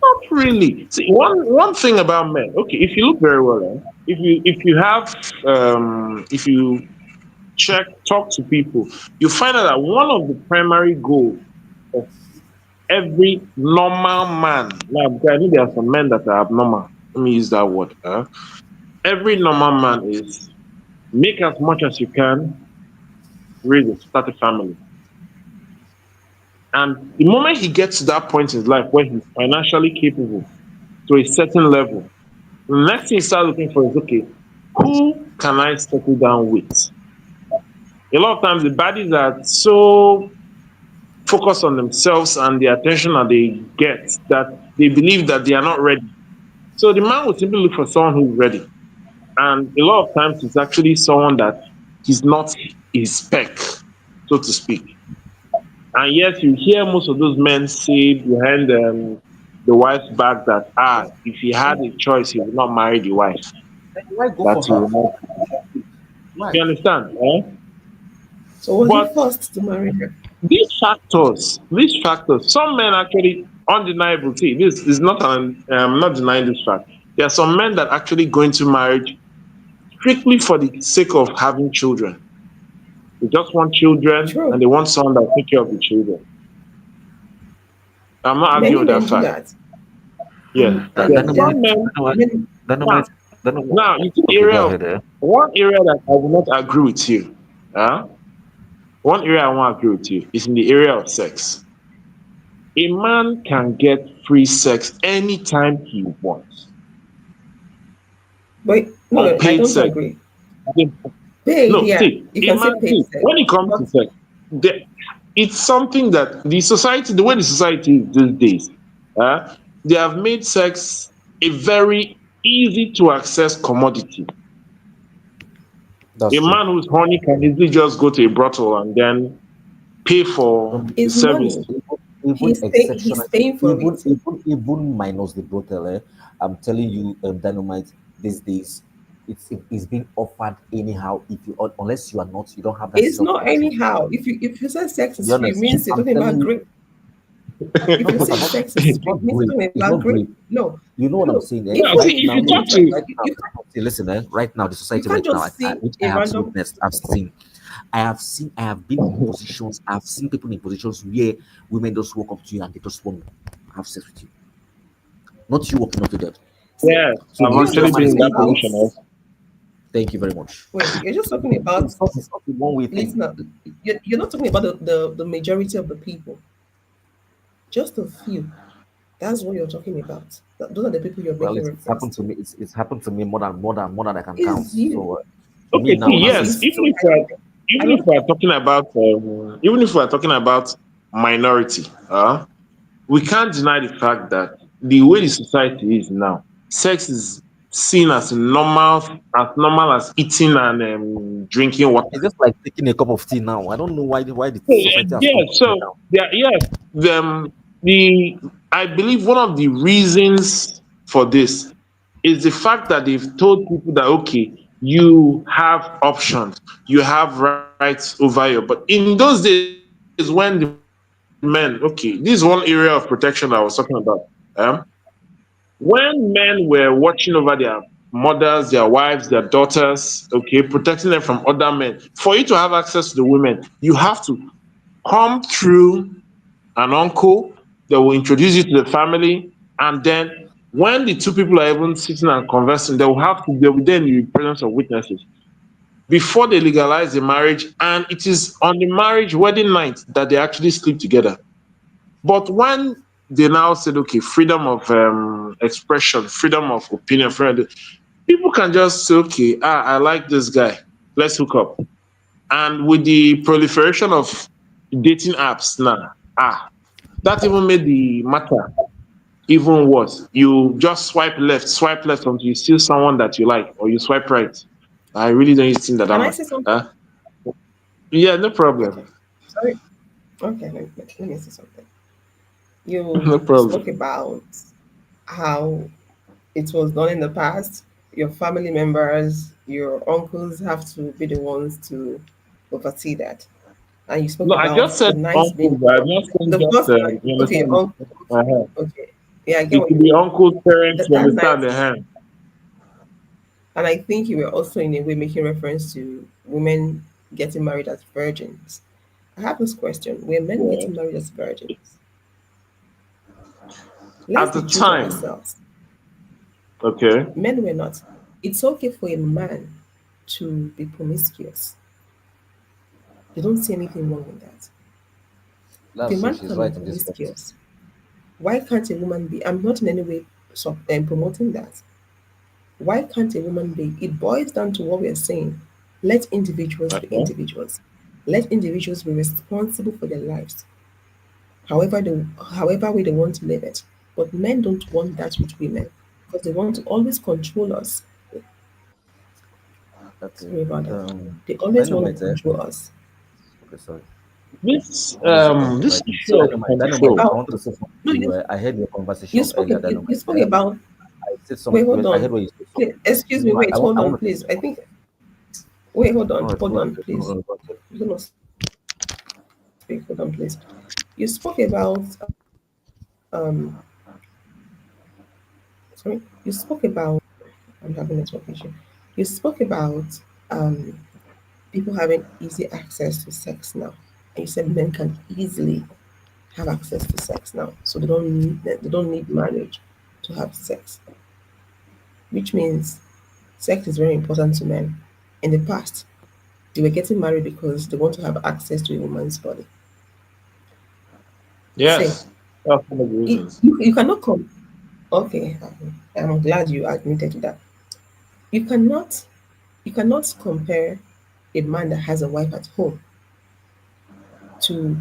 not really. See, one thing about men. Okay, if you look very well, if you have if you talk to people, you find out that one of the primary goals of every normal man. Now, because I know there are some men that are abnormal. Let me use that word. Every normal man is make as much as you can, start a family. And the moment he gets to that point in his life where he's financially capable to a certain level, the next thing he starts looking for is okay, who can I settle down with? A lot of times the bodies are so focused on themselves and the attention that they get that they believe that they are not ready. So the man will simply look for someone who's ready. And a lot of times it's actually someone that he's not his spec, so to speak. And yet you hear most of those men say behind the wife's back that if he had a choice, he would not marry the wife. Then why go That for he her? will not. Why? You understand? Eh? So was he But forced to marry her? these factors, some men actually undeniable. See, this is not an. I'm not denying this fact. There are some men that actually go into marriage strictly for the sake of having children. They just want children and True. they want someone that take care of the children. I'm not Many arguing with that men do fact. that. Yes, there are There are some men. many, Dynamite, Now, dynamite. now you see the Okay, area go of ahead. one area that I will not agree with you. Huh? One area I won't agree with you is in the area of sex. A man can get free sex anytime he wants, but or no, I paid don't sex. agree. Paid, No, yeah. see, You a can say man, paid see, sex. when it comes to But sex, it's something that the society, the way the society is these days, they have made sex a very easy to access commodity. A That's true. man who's horny can easily just go to a brothel and then pay for Um, the it's service. money. even He's exceptional, paying for even it. even minus the brothel. I'm telling you, dynamite these days, it's being offered anyhow. If you unless you are not, you don't have that It's self not control. anyhow. If you say sex To be is free, it honest, means you're I'm talking telling about you, grape. If you no, say I'm not. sex is It's free, not it means you're grape. talking It's about not grape. grape. No, You know what I'm no. saying? Eh? If Well, you see, Right if now, you no, talk right, to right now, you can't see, listen, right now, the you society can't right now, just see which I a have random. witnessed, I have been in positions, I've seen people in positions where women just walk up to you and they just want to have sex with you, not you walking up to them. See, yeah, So I've yes, what's your actually man been is in hospital that capable. about? position also. Thank you very Wait, much. you're just talking about, It's not a one-way listen thing. up. You're not talking about the majority of the people, just a few. That's what you're talking about. Those are the people you're Well, making it's reference happened to to. me. It's happened to me more than I can count. Is you. So for me Okay, now, see, Okay, this so yes, is so I don't think I even if don't we are talking about minority, we can't deny the fact that the way the society is now, sex is seen as normal as eating and drinking water. it's just like taking a cup of tea now. I don't know why the society has Yeah, come to it so now. yeah, yes, the I believe one of the reasons for this is the fact that they've told people that okay, you have options, you have rights over you. But in those days, when the men, okay, this is one area of protection that I was talking about. When men were watching over their mothers, their wives, their daughters, okay, protecting them from other men, for you to have access to the women, you have to come through an uncle that will introduce you to the family, and then when the two people are even sitting and conversing, they will then be in presence of witnesses before they legalize the marriage, and it is on the marriage wedding night that they actually sleep together. But when they now said, okay, freedom of expression, freedom of opinion, people can just say, okay, I like this guy, let's hook up. And with the proliferation of dating apps now, that even made the matter even worse. You just swipe left until you see someone that you like, or you swipe right. I really don't use Tinder that can I much. say something? Huh? Yeah, no Okay. problem. Sorry. Okay, let me say something. You No spoke problem. about how it was done in the past. Your family members, your uncles have to be the ones to oversee that. And you spoke No, I about just said the nights being uncles. I done. just said The just first night, you okay, your understand. uncle, okay, Uh-huh. okay. Yeah, I get It what could you be mean. uncles, parents. You That night, understand the hand. and I think you were also in a way making reference to women getting married as virgins. I have this question: were men Yeah. getting married as virgins? Let's At be the true to time, ourselves. okay. Men were not. It's okay for a man to be promiscuous. You don't see anything wrong with that. If a That's true. man She's can be right in this first. promiscuous, why can't a woman be? I'm not in any way promoting that. Why can't a woman be? It boils down to what we are saying. Let individuals be Uh-huh. individuals. Let individuals be responsible for their lives, however way they want to live it. But men don't want that with women because they want to always control us. Okay. Sorry about that. Um, They always want to Dynamite. control us. Okay, sorry. This I wanted to say something this right now. issue So of Dynamite. About control. I wanted to say something no, to you. I heard your conversation earlier, you Dynamite. spoke about. I said Wait, something. hold I heard on. what you said. Please, excuse me. No, Wait, I hold on, want to please. finish I what I'm think. saying. Wait, All right, hold go on, ahead. No, please. no, go ahead. You're gonna speak. Hold on, please. You spoke about sorry. You spoke about. I'm having a network issue. You spoke about um people having easy access to sex now. And you said men can easily have access to sex now, so they don't need marriage to have sex, which means sex is very important to men. In the past, they were getting married because they want to have access to a woman's body. Say, Yes, that's one of the reasons. you cannot come. Okay, I'm glad you admitted to that. You cannot you cannot compare a man that has a wife at home to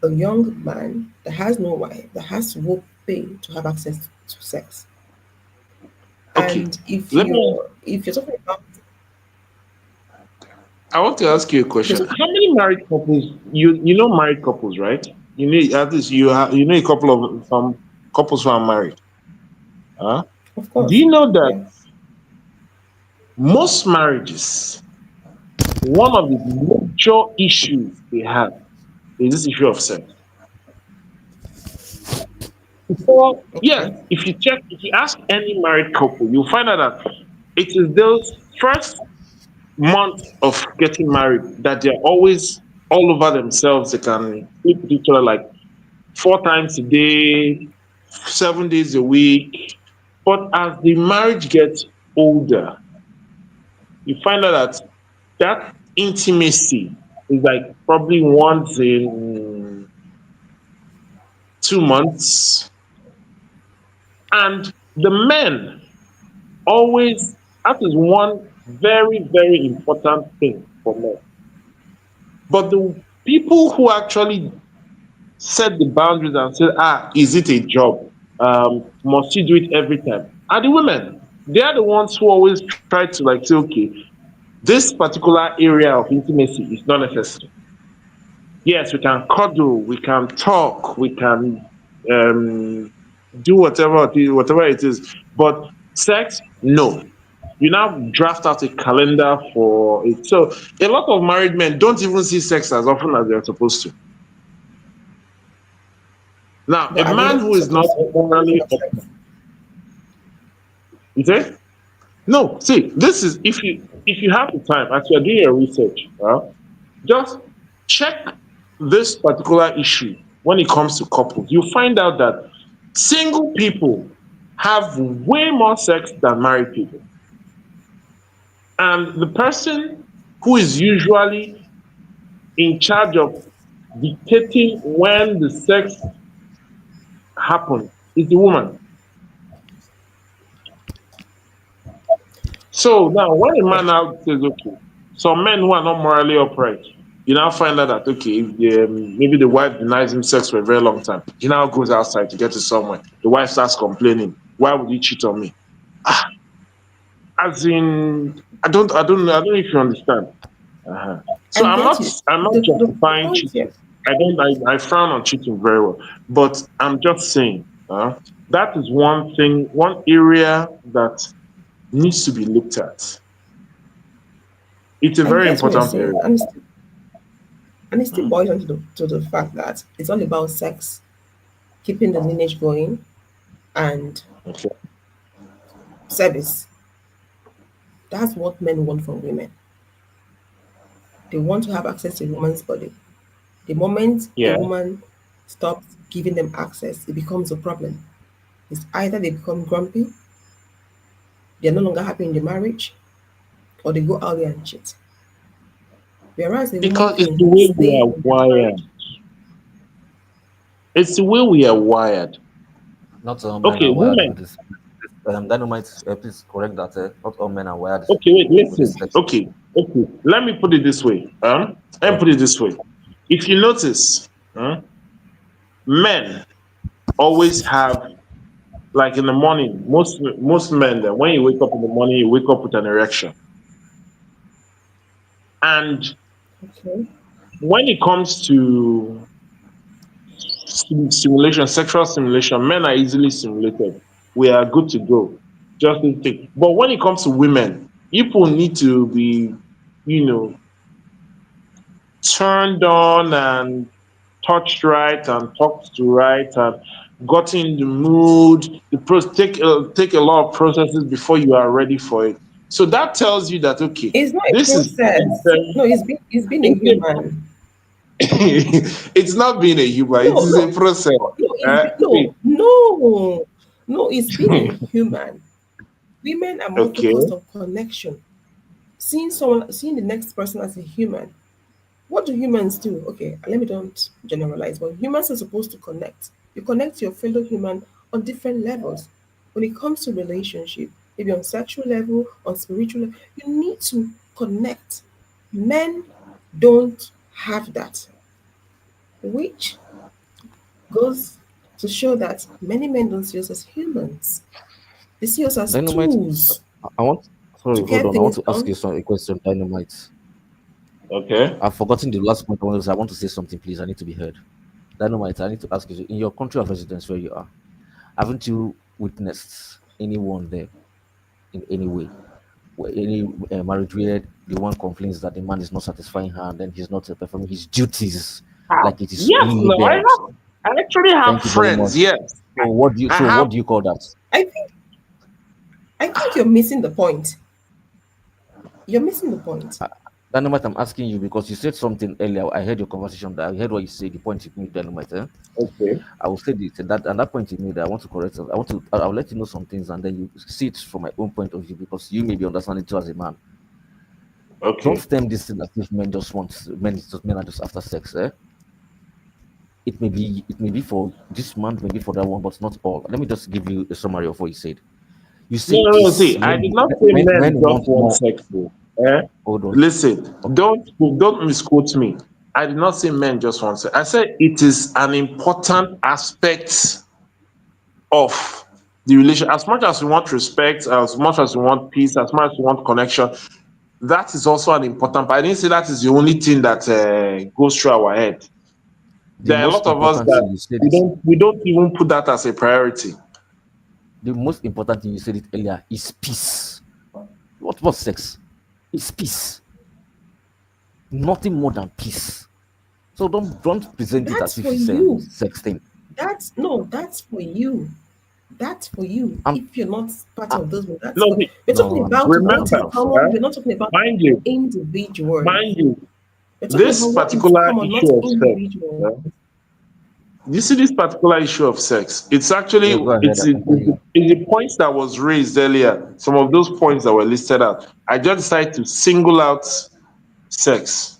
a young man that has no wife that has to go pay to have access to sex. Okay, And let me. if you're talking about I want to ask you a if you're question. talking, How many married couples you know married couples, right? You know at least you know a couple of some couples who are married. Huh? of Do course, you know that yeah, most marriages, one of the major issues they have is this issue of sex. Before, yes, okay, if you ask any married couple, you'll find out that it is those first month of getting married that they're always all over themselves. They can sleep with each other like 4 times a day, 7 days a week. But as the marriage gets older, you find out that that intimacy is like probably once in 2 months. And the men always, that is one very, very important thing for men. But the people who actually set the boundaries and say, is it a job? Must you do it every time? Are the women. They are the ones who always try to like say, okay, this particular area of intimacy is not necessary. Yes, we can cuddle, we can talk, we can um, do whatever it is, but sex, no. You now draft out a calendar for it. So a lot of married men don't even see sex as often as they're supposed to. Now, a But are they man not who is not supposed to morally have up, sex? you say? No, see, this is if you have the time as you're doing your research, just check this particular issue when it comes to couples. You find out that single people have way more sex than married people. And the person who is usually in charge of dictating when the sex happens is the woman. So now, when a Yeah. man now says, okay, some men who are not morally upright, you now find out that, okay, maybe the wife denies him sex for a very long time. He now goes outside to get to somewhere. The wife starts complaining. Why would you cheat on me? As in, I don't know if you understand. Uh-huh. So I get you. I'm not The justifying point here, cheating. I frown on cheating very well. But I'm just saying, that is one thing, one area that needs to be looked at. It's a I very get what you're important saying, area. and it still boils down to the fact that it's all about sex, keeping the lineage going, and Okay. service. That's what men want from women. They want to have access to a woman's body. The moment a Yeah. woman stops giving them access, it becomes a problem. It's either they become grumpy, they're no longer happy in the marriage, or they go out there and cheat. Whereas a woman Because it's can the way we stay are in that wired. marriage. It's the way we are wired. Not all men Okay, are wired with women. this. Dynamite, please correct that. Not all men are wired Okay, wait, with this listen. sex. Okay. Let me put it this way. Let me Oh, put it this way. If you notice, men always have, like in the morning, most men that when you wake up in the morning, you wake up with an erection. And Okay. when it comes to stimulation, sexual stimulation, men are easily stimulated. We are good to go. Just this thing. But when it comes to women, people need to be, you know, turned on and touched right and talked to right and got in the mood. Take a lot of processes before you are ready for it. So that tells you that okay, It's not a this is very, process. No, very it's been a it's, human. it's not being a human, it No, is a no, process. no, it's been, See, no, it's been a human. Women are more okay. focused on connection, seeing the next person as a human. What do humans do? Okay, let me don't generalize, but humans are supposed to connect. You connect to your fellow human on different levels. When it comes to relationship, maybe on sexual level, on spiritual level, you need to connect. Men don't have that, which goes to show that many men don't see us as humans. They see us as Dynamite. tools I want. to Sorry, hold get on. I want things to ask done. you a question. Dynamite. Okay. I've forgotten the last point I want to say. I want to say something, please. I need to be heard. Dynamite. I need to ask you. In your country of residence, where you are, haven't you witnessed anyone there in any way? Where any marriage where the one complains that the man is not satisfying her and then he's not performing his duties like it is Yes, only no, them. I actually have Thank you very friends. much. Yes, So what do you? I So what have. do you call that? I think I think you're missing the point. You're missing the point. Dynamite, I'm asking you because you said something earlier. I heard your conversation. That I heard what you said. The point you made, Dynamite. Okay. I will say this that and that point you made. I want to correct. I want to. I'll let you know some things, and then you see it from my own point of view because you may be understanding too as a man. Don't Okay. stem this thing as if men are just after sex. It may be for this man, maybe for that one, but not all. Let me just give you a summary of what you said. You No, say no, no. peace. See, I did not say men Men just want want more. sex. Though. Eh? Hold on. Listen, Okay. don't misquote me. I did not say men just want sex. I said it is an important aspect of the relation. As much as we want respect, as much as we want peace, as much as we want connection, that is also an important. But I didn't say that is the only thing that goes through our head. The There are a most lot of us important that thing you said is we don't even put that as a priority. the most important thing you said it earlier is peace. What's sex? It's peace. Nothing more than peace. So don't present it as That's if for it's you. sex thing. That's no, that's for you. That's for you. I'm If you're not part I, of those, that's No, for see, we're talking no, about what is remember, common. We're not talking about mind you, individuals. mind you, We're talking this about what is particular common, not issue of sex. individuals. Yeah, you see this particular issue of sex. It's actually yeah, go ahead. I can hear you. it's the points that was raised earlier. Some of those points that were listed out. I just decided to single out sex.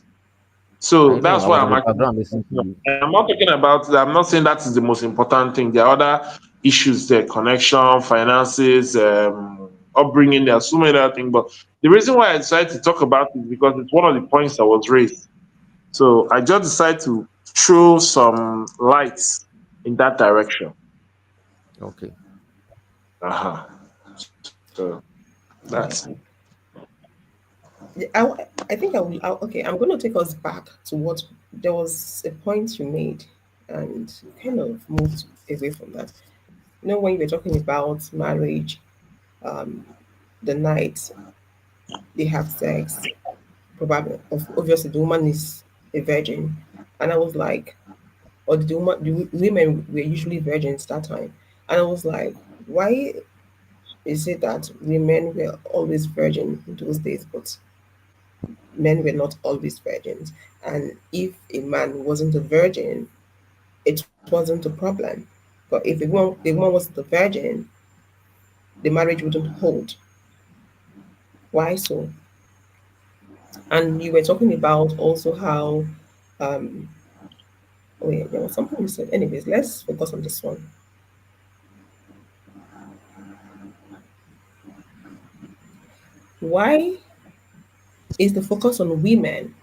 So I know. that's I why was on I'm the actually. background listening to you. I'm not talking about. I'm not saying that is the most important thing. There are other issues there: connection, finances, upbringing. There are so many other things. But the reason why I decided to talk about it is because it's one of the points that was raised. So I just decided to throw some lights in that direction. Okay. Uh-huh. So Okay. that's I think okay, I'm going to take us back to what there was a point you made and kind of moved away from that. You know, when you were talking about marriage, the night they have sex, probably, obviously, the woman is a virgin. And I was like, or the women were usually virgins that time. And I was like, why is it that women were always virgin in those days, but men were not always virgins? And if a man wasn't a virgin, it wasn't a problem. But if the woman was the virgin, the marriage wouldn't hold. Why so? And you were talking about also how, um, oh yeah, there was something you said. Anyways, let's focus on this one. Why is the focus on women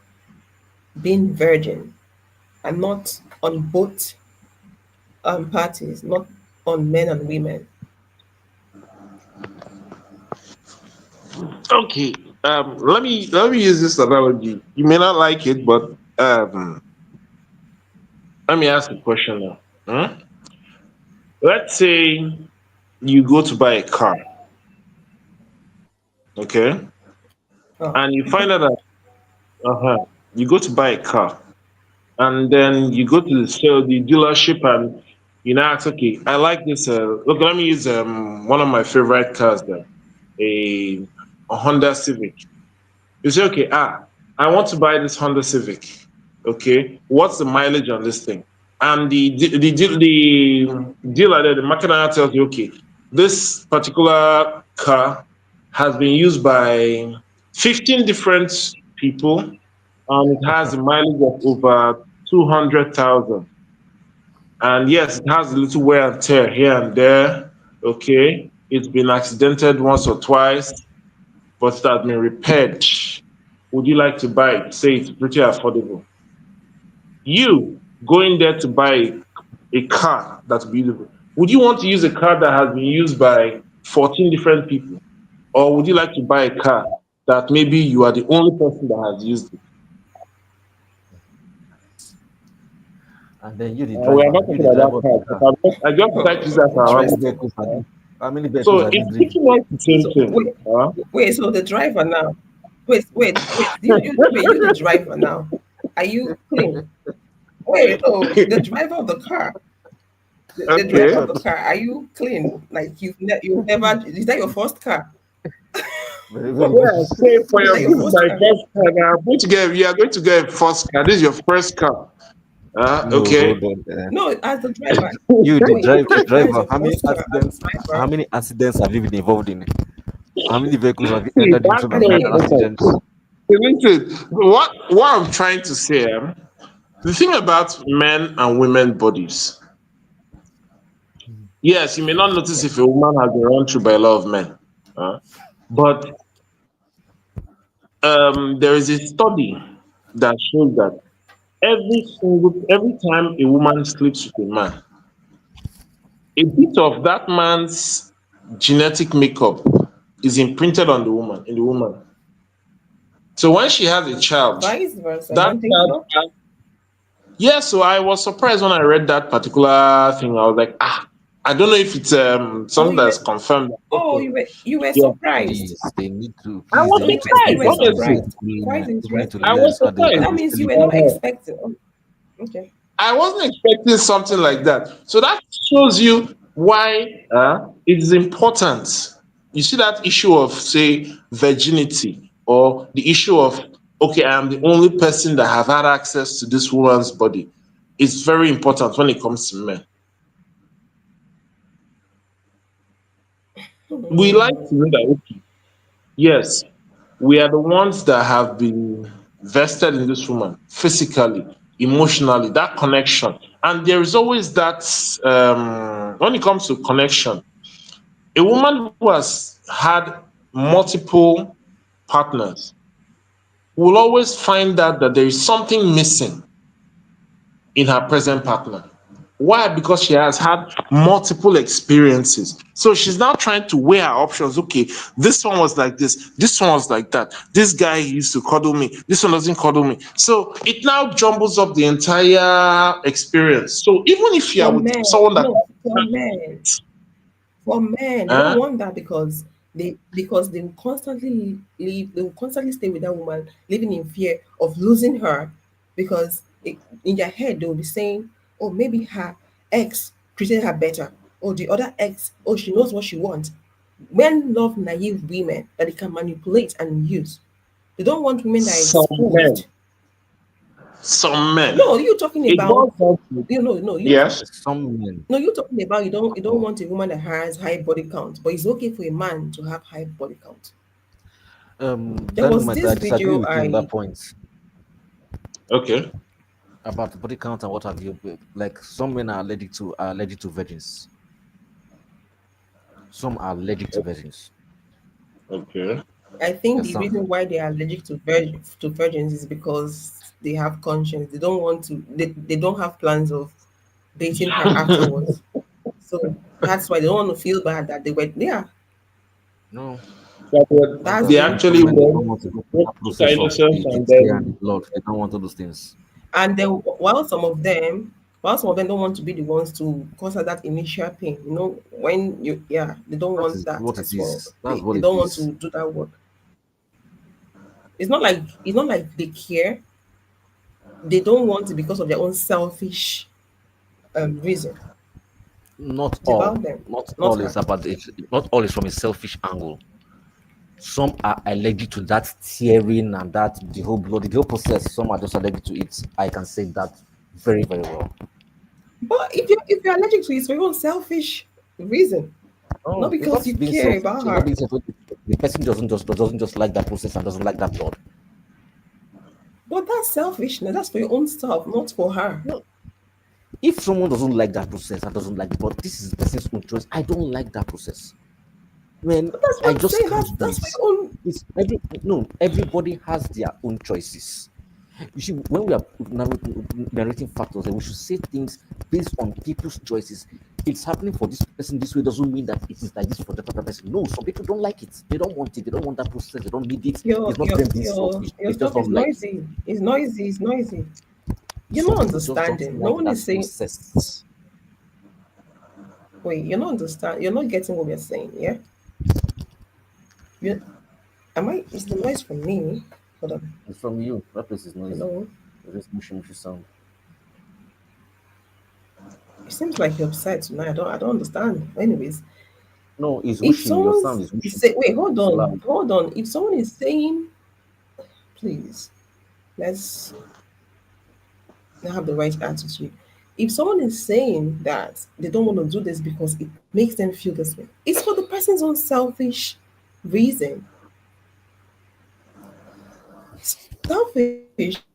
being virgin and not on both parties, not on men and women? okay. Let me use this analogy. You may not like it, but let me ask a question now. Let's say you go to buy a car, okay, Oh, and you find out that you go to buy a car, and then you go to the dealership, and you now ask, okay, I like this. Look, let me use one of my favorite cars, there, a Honda Civic. You say, okay, I want to buy this Honda Civic. Okay, what's the mileage on this thing? And the dealer there, the marketer tells you, okay, this particular car has been used by 15 different people, and it has a mileage of over 200,000. And yes, it has a little wear and tear here and there. Okay, it's been accidented once or twice, but it has been repaired. Would you like to buy it? Say it's pretty affordable. You going there to buy a car that's beautiful. Would you want to use a car that has been used by 14 different people? Or would you like to buy a car that maybe you are the only person that has used it? And then you, the We are driver, not you, talking the driver about of the cars. car. I just decided to use that as How an many interesting. example. vehicles are these? How many So vehicles are these it's driving? pretty much the same So thing. wait. So the driver now. Wait. You the driver now. Are you clean? Wait. So the driver of the car. The driver Okay. of the car. Are you clean? Like you've never. Is that your first car? Very, very, very. Yeah, say for Is your that your this is first my car? first car. Now I'm going to get you are going to get a first car. This is your first car. No, Okay. hold on. No, as the driver. You, the Wait, if that is driver. your first car as a How driver, many accidents have you been involved in? How many vehicles have you See, entered into that's I that so had mean, accidents? important. Listen, what I'm trying to say, the thing about men and women bodies, yes, you may not notice if a woman has been run through by a lot of men, but there is a study that shows that every time a woman sleeps with a man, a bit of that man's genetic makeup is imprinted on the woman in the woman. So when she has a child, Vice versa. You that don't think child so? has. Yeah, so I was surprised when I read that particular thing. I was like, I don't know if it's Oh, something you were that's confirmed. oh Okay. you were Yeah, surprised. I Please was they So need to you surprised, were honestly. surprised. Quite people need to I interesting. learn was so surprised. That they means you were not Uh-huh. expecting. Oh, okay. I wasn't expecting something like that. So that shows you why it is important. You see that issue of, say, virginity, or the issue of, okay, I am the only person that have had access to this woman's body. It's very important when it comes to men. We like to know that, okay, yes, we are the ones that have been vested in this woman physically, emotionally, that connection. And there is always that, when it comes to connection, a woman who has had multiple partners will always find out that there is something missing in her present partner. Why? Because she has had multiple experiences. So she's now trying to weigh her options. Okay, this one was like this one was like that. This guy used to cuddle me, this one doesn't cuddle me. So it now jumbles up the entire experience. So even if you are For with men, someone that, no, for men, they don't uh, want that because they will constantly leave. They will constantly stay with that woman, living in fear of losing her, because in their head they will be saying, "Oh, maybe her ex treated her better, or the other ex, oh, she knows what she wants." Men love naive women that they can manipulate and use. They don't want women that are some men, exposed. some men, No, you talking it about boils down to, you know, no, you yes. some men. no, you're talking about you don't Oh, want a woman that has high body count, but it's okay for a man to have high body count. There was Dynamite, I this disagree video with you on that I point Okay. about the body count and what have you. Like some men are allergic to virgins. Some are allergic to virgins. Okay. I think Yes, the some. reason why they are allergic to virgins is because they have conscience. They don't want to they don't have plans of dating her afterwards. So that's why they don't want to feel bad that they were yeah, No, But not that's they that. the Some actually men they want don't want to go through want that to keep her process of innocent the and tear and the then blood. They don't want all those things. and then while some of them don't want to be the ones to cause her that initial pain, when you yeah, they don't That want is that what it as well. is. That's They what they it don't want is. to do that work. It's not like they care. They don't want it because of their own selfish reason. Not It's all. about them, Not not all her. is about it. Not all is from a selfish angle. Some are allergic to that tearing and that the whole process. Some are just allergic to it. I can say that very, very well. But if you're allergic to it, it's for your own selfish reason, not Oh, it's because not you being care selfish. about It's not her. being selfish. The person doesn't just like that process and doesn't like that blood. But that's selfishness. That's for your own stuff, not for her. No. If someone doesn't like that process and doesn't like the blood, this is the person's own choice. I don't like that process. When But that's I what I'm just saying. can't do That's for it. your own. It's every no, everybody has their own choices. You see, when we are narrating factors, and we should say things based on people's choices. It's happening for this person this way doesn't mean that it is like this for the other person. No, some people don't like it. They don't want it. They don't want that process. They don't need it. Your It's not your them being your selfish. your They just stuff is don't like it. noisy. It's noisy. It's noisy. You're Some not people just don't understanding. No like one that is saying. process. Wait, you're not understand. You're not getting what we're saying. Yeah. You am I? Is the noise from me? Hold on. It's from you. That place is noisy. Hello. It's just mushy, mushy sound. It seems like you're upset tonight. I don't understand. Anyways, No, it's if whooshing. Your someone's sound is whooshing. say, wait, hold It's on, loud. hold on. If someone is saying, please, let's have the right attitude. If someone is saying that they don't want to do this because it makes them feel this way, it's for the person's own selfish reason. Selfish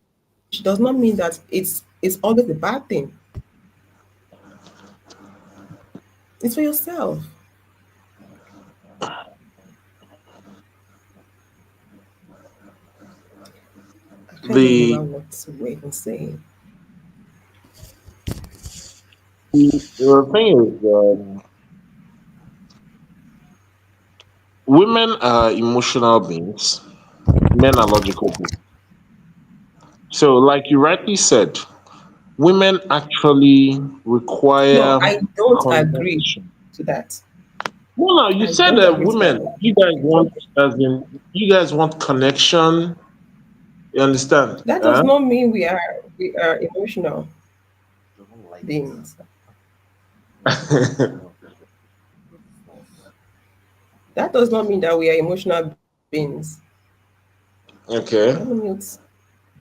does not mean that it's always a bad thing. It's for yourself. I can't even The, remember what we're even saying. the thing is, women are emotional beings, men are logical beings. So, like you rightly said, women actually No, require I don't agree connection. to that. No, no, you I said don't that agree to that. women, you guys want, as in, you guys want connection. You understand? That does not mean we are emotional Don't like this. beings. No, it's false. That does not mean that we are emotional beings. Let me Okay. mute mic.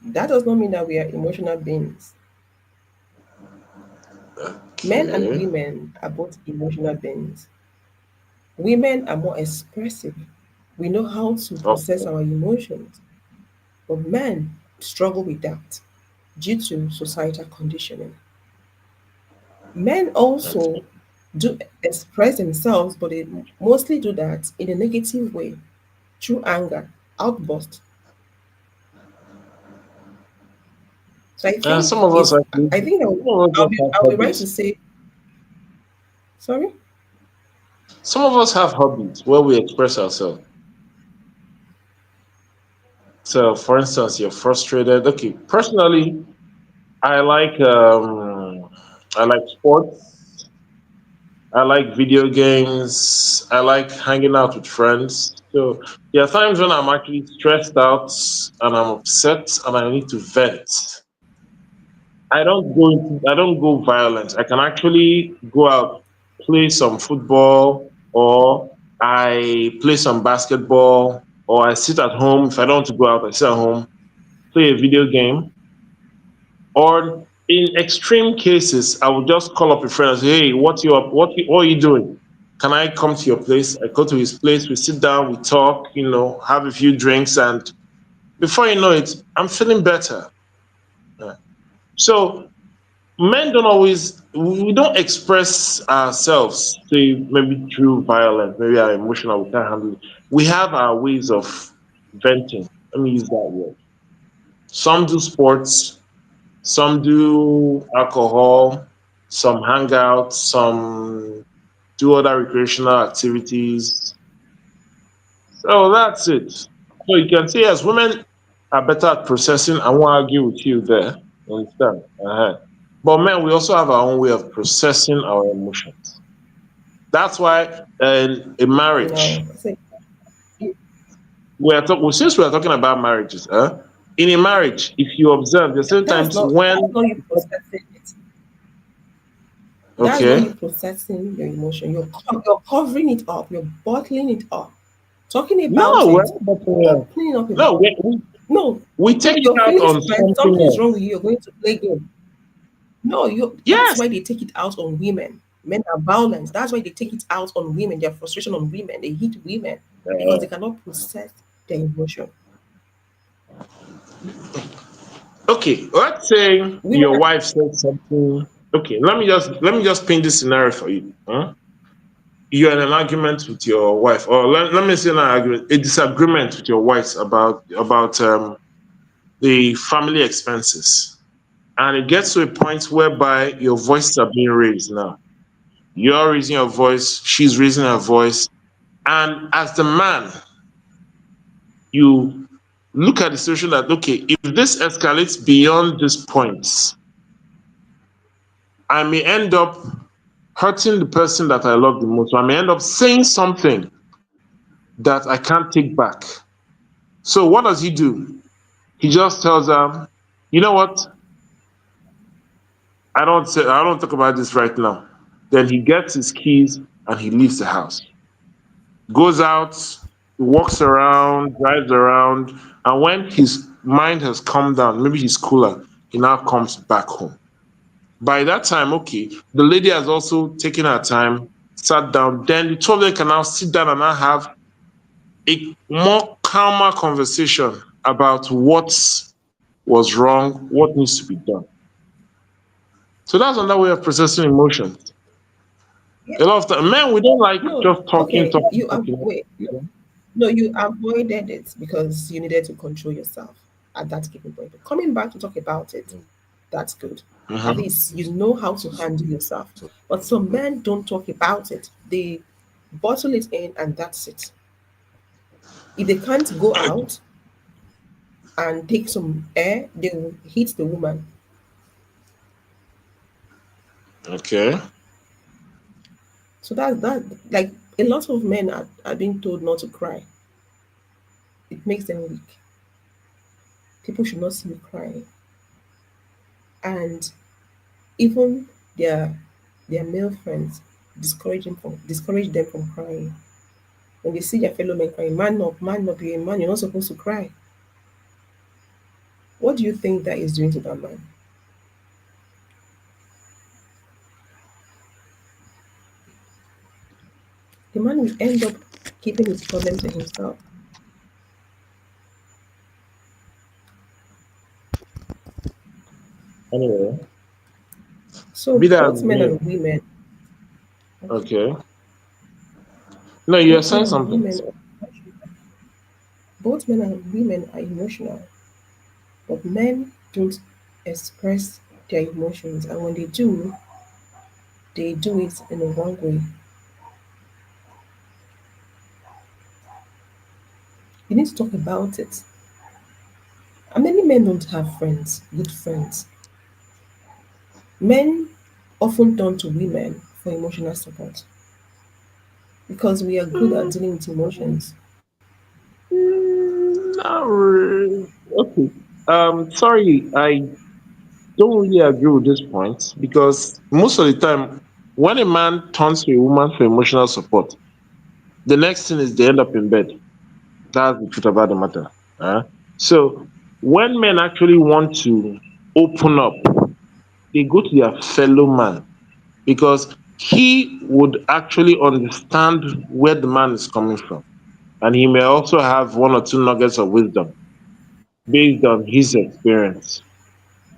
That does not mean that we are emotional beings. Men and Okay. women are both emotional beings. Women are more expressive. We know how to process Okay. our emotions, but men struggle with that due to societal conditioning. Men also do express themselves, but they mostly do that in a negative way through anger, outburst. So I think Some of us it's actually, I think some of us just have I'll be right to hobbies. say sorry. Some of us have hobbies where we express ourselves. So, for instance, you're frustrated. Okay, personally, I like um, I like sports. I like video games. I like hanging out with friends. So there are times when I'm actually stressed out and I'm upset and I need to vent. I don't go violent. I can actually go out, play some football, or I play some basketball, or I sit at home. If I don't want to go out, I sit at home, play a video game. Or in extreme cases, I will just call up a friend and say, "Hey, what are you doing? Can I come to your place?" I go to his place, we sit down, we talk, have a few drinks, and before you know it, I'm feeling better. Yeah. So men don't always we don't express ourselves, say maybe through violence, maybe our emotional, we can't handle it. We have our ways of venting. Let me use that word. Some do sports, some do alcohol, some hang out, some do other recreational activities. So that's it. So you can say as women are better at processing, I won't argue with you there. You understand? But men, we also have our own way of processing our emotions. That's why in a marriage, No, see, since we are talking about marriages, in a marriage, if you observe, there's sometimes that's when, not you processing it. That's not okay, you processing your emotion. You're covering it up. You're bottling it up. Talking about no, it, well, but opening up no, about it. No, we take if it you're out feeling on stressed, something something is wrong with else. you. You're going to play game. No, you. That's Yes. why they take it out on women. Men are violent. That's why they take it out on women. Their frustration on women. They hit women because they Uh, cannot process their emotion. okay, let's say Women your are wife said something. Okay, let me just paint this scenario for you. You're in an argument with your wife, or let me say not argument, a disagreement with your wife about the family expenses, and it gets to a point whereby your voices are being raised now. You're raising your voice, she's raising her voice, and as the man, you look at the situation that, okay, if this escalates beyond this point, I may end up hurting the person that I love the most. I may end up saying something that I can't take back. So what does he do? He just tells her, you know what? I don't talk about this right now. Then he gets his keys and he leaves the house. Goes out, walks around, drives around, and when his mind has calmed down, maybe he's cooler, he now comes back home. By that time, okay, the lady has also taken her time, sat down. Then the two of them can now sit down and now have a more calmer conversation about what was wrong, what needs to be done. So that's another way of processing emotions. A lot of time, men, we don't like No, just talking, okay, talking, talking. wait. No, you avoided it because you needed to control yourself at that given point. But coming back to talk about it, that's good. At Mhm. least you know how to handle yourself. But some men don't talk about it. They bottle it in and that's it. If they can't go out and take some air, they will hit the woman. Okay. So that like a lot of men are being told not to cry. It makes them weak. People should not see you crying. And even their their male friends discourage them from crying. When they see their fellow men crying, man up, you're a man, you're not supposed to cry. What do you think that is doing to that man? The man will end up keeping his problem to himself. Anyway, So be that as both it men may. and women, okay, Okay. No, you're both men saying and something. women, both men and women are emotional, but men don't express their emotions, and when they do it in a wrong way. You need to talk about it. And many men don't have friends, good friends. Men often turn to women for emotional support because we are good at dealing with emotions. Not really. Okay. Sorry, I don't really agree with this point because most of the time, when a man turns to a woman for emotional support, the next thing is they end up in bed. That's the truth about the matter. So when men actually want to open up, they go to their fellow man because he would actually understand where the man is coming from. And he may also have one or two nuggets of wisdom based on his experience.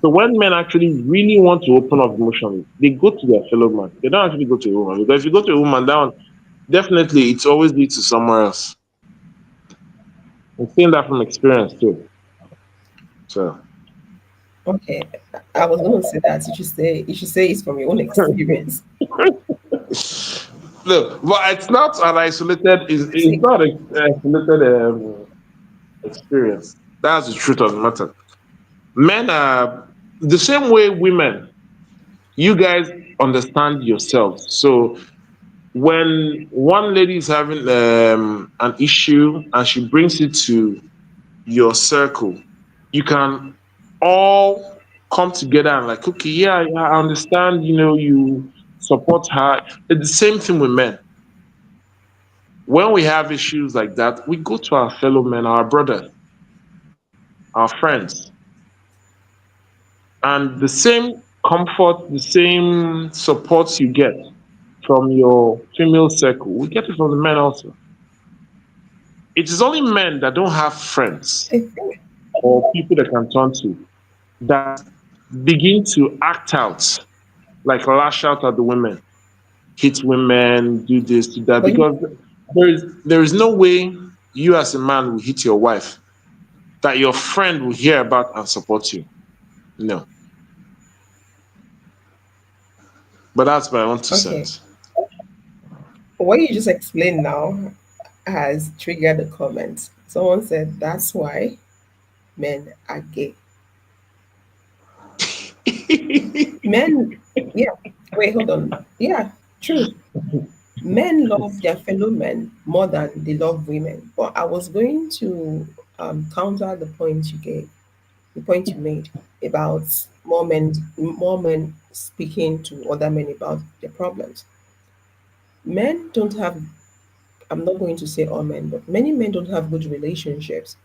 So when men actually really want to open up emotionally, they go to their fellow man. They don't actually go to a woman because if you go to a woman, down definitely it's always leads to somewhere else. I'm saying that from experience too. So Okay, I was going to say that you should say it's from your own experience. no, but it's not an isolated. It's See, not an isolated experience. That's the truth of the matter. Men are the same way women. You guys understand yourselves. So when one lady is having an issue and she brings it to your circle, you can all come together and like, okay, yeah, yeah, I understand. You support her. It's the same thing with men. When we have issues like that, we go to our fellow men, our brothers, our friends, and the same comfort, the same support you get from your female circle, we get it from the men also. It is only men that don't have friends I think or people they can turn to that begin to act out, like lash out at the women, hit women, do this, do that, but you because there is no way you as a man will hit your wife that your friend will hear about and support you. No. But that's my own two okay. cents. What you just explained now has triggered a comment. Someone said that's why men are gay. Men, yeah. Wait, hold on. Yeah, true. Men love their fellow men more than they love women. But I was going to counter the point you gave, the point you made about more men speaking to other men about their problems. Men don't have. I'm not going to say all men, but many men don't have good relationships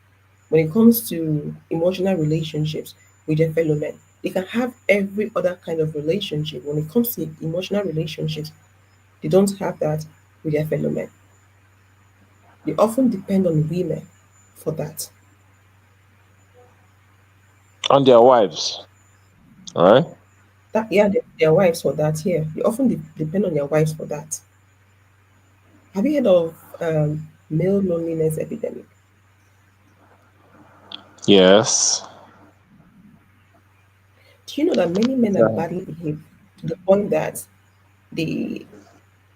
when it comes to emotional relationships with their fellow men. They can have every other kind of relationship. When it comes to emotional relationships, they don't have that with their fellow men. They often depend on women for that. On their wives. All right. That yeah, their wives for that. Yeah, you often depend on their wives for that. Have you heard of male loneliness epidemic? Yes. Do you know that many men are Yeah. badly behaved to the point that they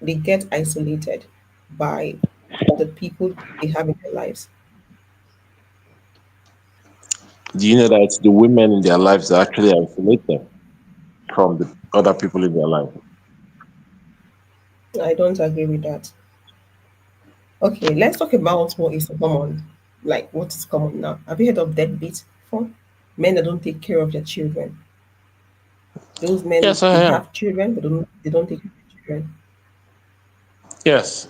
they get isolated by the people they have in their lives? Do you know that it's the women in their lives that actually isolate them from the other people in their life? I don't agree with that. Okay, let's talk about what is common. Like what is common now? Have you heard of deadbeat before? Men that don't take care of their children. Those men Yes, I they am. have children but they don't take care of their children. Yes,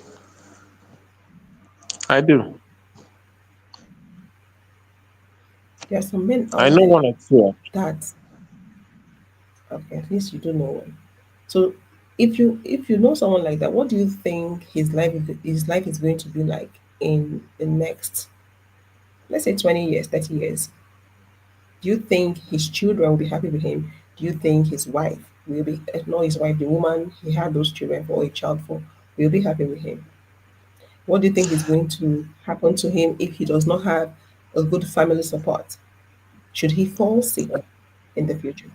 I do. There are some men I out know there one or two. that okay, at least you do know one. So if you know someone like that, what do you think his life is going to be like in the next, let's say, 20 years, 30 years? Do you think his children will be happy with him? Do you think his wife will be, not his wife, the woman he had those children for, or a child for, will be happy with him? What do you think is going to happen to him if he does not have a good family support? Should he fall sick in the future?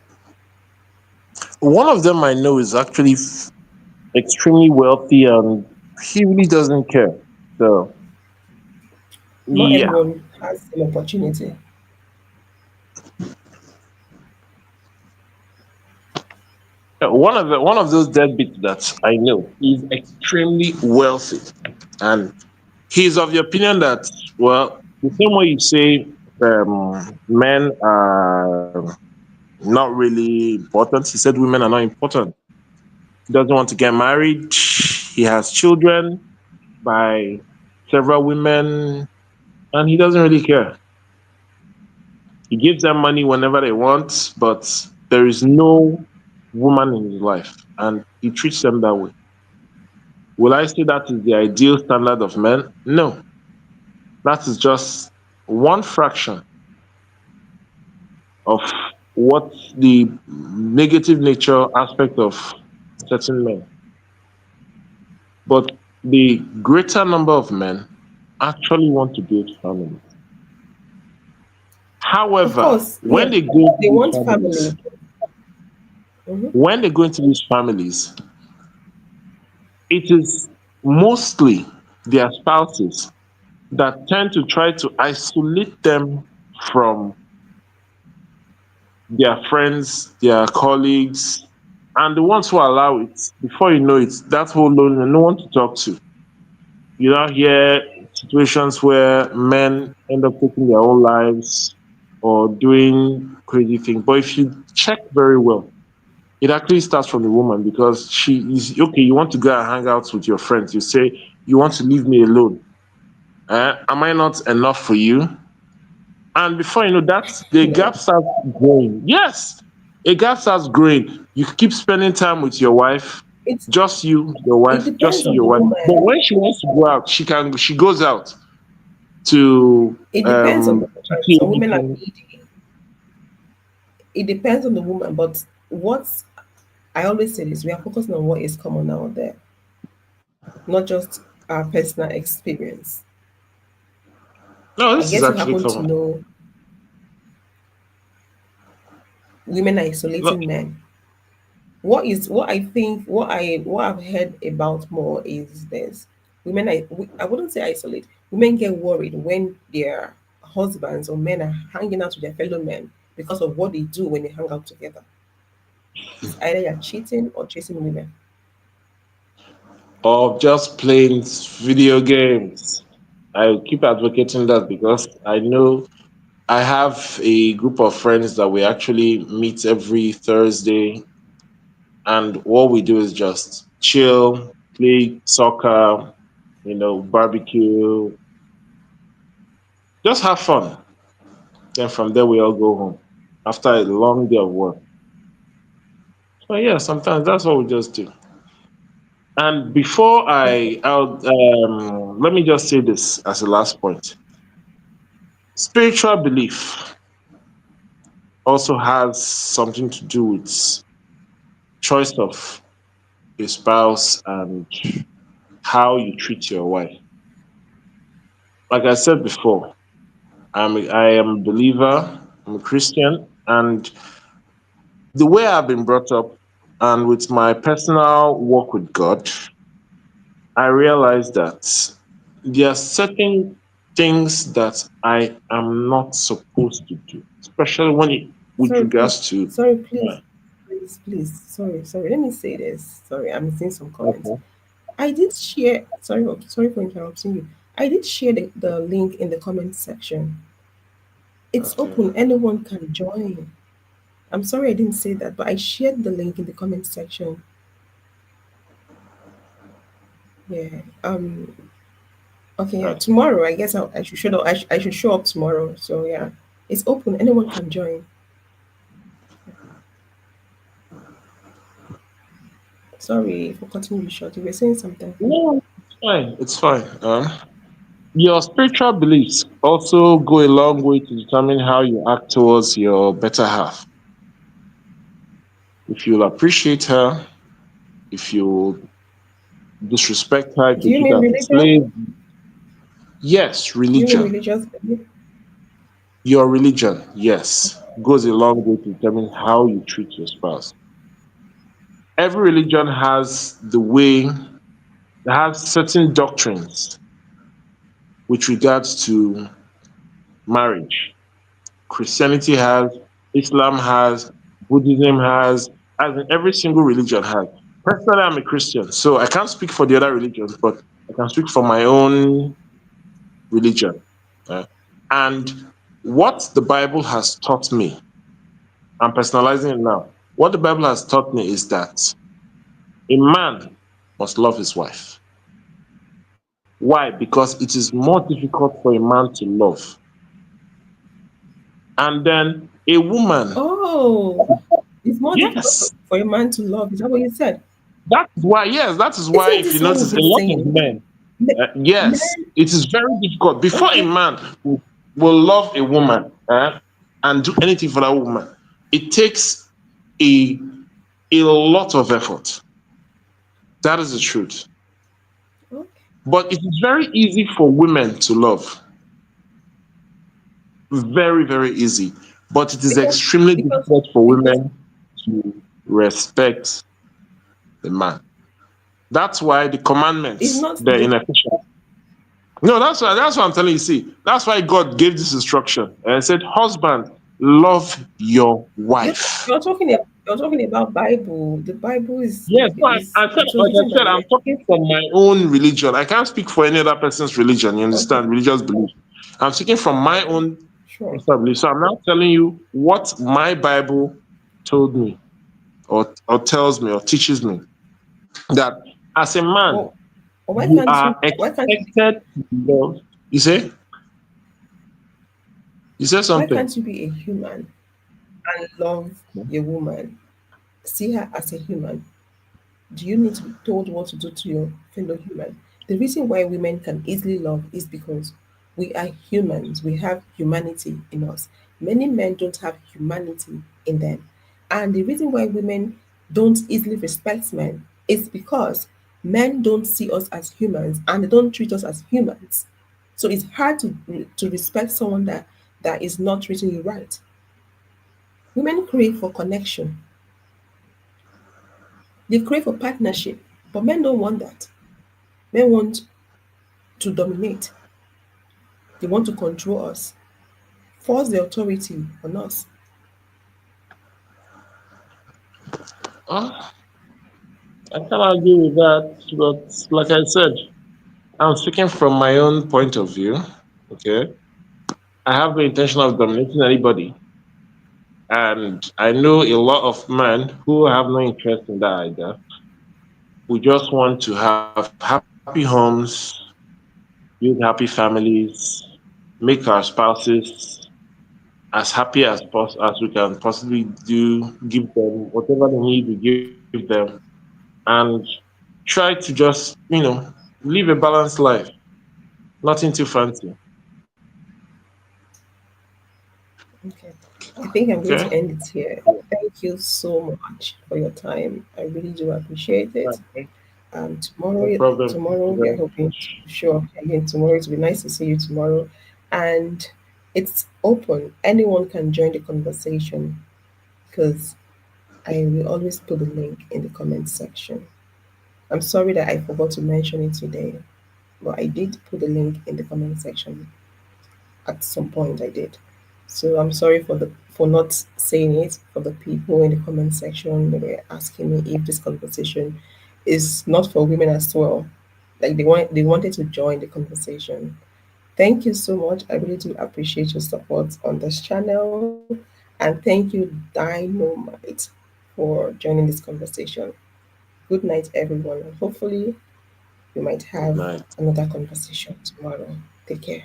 One of them I know is actually extremely wealthy and he really doesn't care. So, Not yeah. everyone has an opportunity. One of those deadbeats that I know is extremely wealthy, and he's of the opinion that, well, the same way you say men are not really important, he said women are not important. He doesn't want to get married. He has children by several women, and he doesn't really care. He gives them money whenever they want, but there is no woman in his life, and he treats them that way. Will I say that is the ideal standard of men? No. That is just one fraction of what the negative nature aspect of certain men. But the greater number of men actually want to build families. Of However, course, yeah, they want family. Mhm. when they go into these families, it is mostly their spouses that tend to try to isolate them from their friends, their colleagues, and the ones who allow it. Before you know it, that whole loneliness, no one to talk to. You now hear situations where men end up taking their own lives or doing crazy things. But if you check very well, it actually starts from the woman because she is okay. You want to go and hang out with your friends. You say, you want to leave me alone. Am I not enough for you? And before you know that, the No, gap starts growing. Yes, a gap starts growing. You keep spending time with your wife, it's just you, your it wife, just depends you, on your the wife. But woman. when she wants to go out, she goes out to It depends on the woman. PTA Some women are meeting. needy. It depends on the woman, but what I always say is we are focusing on what is common out there, not just our personal experience. No, I this is guess you actually happen to common. know women are Look, isolating men. What I've heard about more is this: I wouldn't say isolate. Women get worried when their husbands or men are hanging out with their fellow men because of what they do when they hang out together. It's either you're cheating or chasing women. of just playing video games. I keep advocating that because I know I have a group of friends that we actually meet every Thursday, and what we do is just chill, play soccer, barbecue, just have fun. Then from there we all go home after a long day of work. So yeah, sometimes that's what we just do. And before Okay. let me just say this as a last point. Spiritual belief also has something to do with choice of a spouse and how you treat your wife. Like I said before, I am a believer, I'm a Christian, and the way I've been brought up and with my personal walk with God, I realize that there are certain things that I am not supposed to do, especially when it with Sorry, please. regards to Sorry, my please. Please, please. Sorry. Let me say this. Sorry, I'm seeing some comments. okay. I did share. Sorry for interrupting you. I did share the link in the comment section. It's Okay. open. Anyone can join. I'm sorry I didn't say that, but I shared the link in the comment section. Yeah. Okay. Yeah. Okay. Tomorrow, I guess I should show up. I should show up tomorrow. So yeah, it's open. Anyone can join. Sorry for cutting you short. You were saying something. No, it's fine. It's fine. Your spiritual beliefs also go a long way to determine how you act towards your better half. If you'll appreciate her, if you disrespect her, if Do you you treat mean her as a religion? slave, yes, Do you mean religion. religious belief? Your religion, yes, goes a long way to determine how you treat your spouse. Every religion has the way, has certain doctrines with regards to marriage. Christianity has, Islam has, Buddhism has, as in every single religion has. Personally, I'm a Christian, so I can't speak for the other religions, but I can speak for my own religion. Uh, and what the Bible has taught me, I'm personalizing it now. What the Bible has taught me is that a man must love his wife. Why? Because it is more difficult for a man to love. And then a woman, Oh, it's more difficult yes, for a man to love. Is that what you said? that is why, yes, that is why, Isn't if you this what notice, we've a been lot of saying? men, Me- yes, Men, it is very difficult. Before a okay. man will love a woman and do anything for that woman, it takes a, a lot of effort. That is the truth. Okay. But it is very easy for women to love. Very, very easy. But it is Because extremely because difficult for because women to respect the man. That's why the it's commandments not they're in difficult. Ephesians. No, that's what I'm telling you. See, that's why God gave this instruction and said, "Husband, love your wife." You're talking about Bible. The Bible Yes, no, is I said, it was like I written by said, I'm men. talking from my own religion. I can't speak for any other person's religion. You Okay. understand? Religious belief. I'm speaking from my Okay. own Sure. personal belief. So I'm now telling you what my Bible told me, or tells me, or teaches me that as a man, Well, why you can't are you be expected to love. You say? You said why something. can't you be a human and love your woman? See her as a human. Do you need to be told what to do to your fellow human? The reason why women can easily love is because we are humans. We have humanity in us. Many men don't have humanity in them. And the reason why women don't easily respect men is because men don't see us as humans and they don't treat us as humans. So it's hard to respect someone that is not treating you right. Women crave for connection. They crave for partnership, but men don't want that. Men want to dominate. They want to control us, force the authority on us. Oh, I can't agree with that, but like I said, I'm speaking from my own point of view. Okay, I have no intention of dominating anybody, and I know a lot of men who have no interest in that either. We just want to have happy homes, build happy families, make our spouses as happy as we can possibly do, give them whatever they need, we give them, and try to just, live a balanced life. Nothing too fancy. Okay. I think I'm going to Okay. end it here. Thank you so much for your time. I really do appreciate it. Okay. No Tomorrow, problem. Thank tomorrow you we are very hoping much. to show up again tomorrow. It will be nice to see you tomorrow, and it's open. Anyone can join the conversation because I will always put the link in the comment section. I'm sorry that I forgot to mention it today, but I did put the link in the comment section at some point. I did. So I'm sorry for not saying it for the people in the comment section. They were asking me if this conversation is not for women as well. Like they wanted to join the conversation. Thank you so much. I really do appreciate your support on this channel. And thank you, Dynamite, for joining this conversation. Good night, everyone. And hopefully, we might Good have night. another conversation tomorrow. Take care.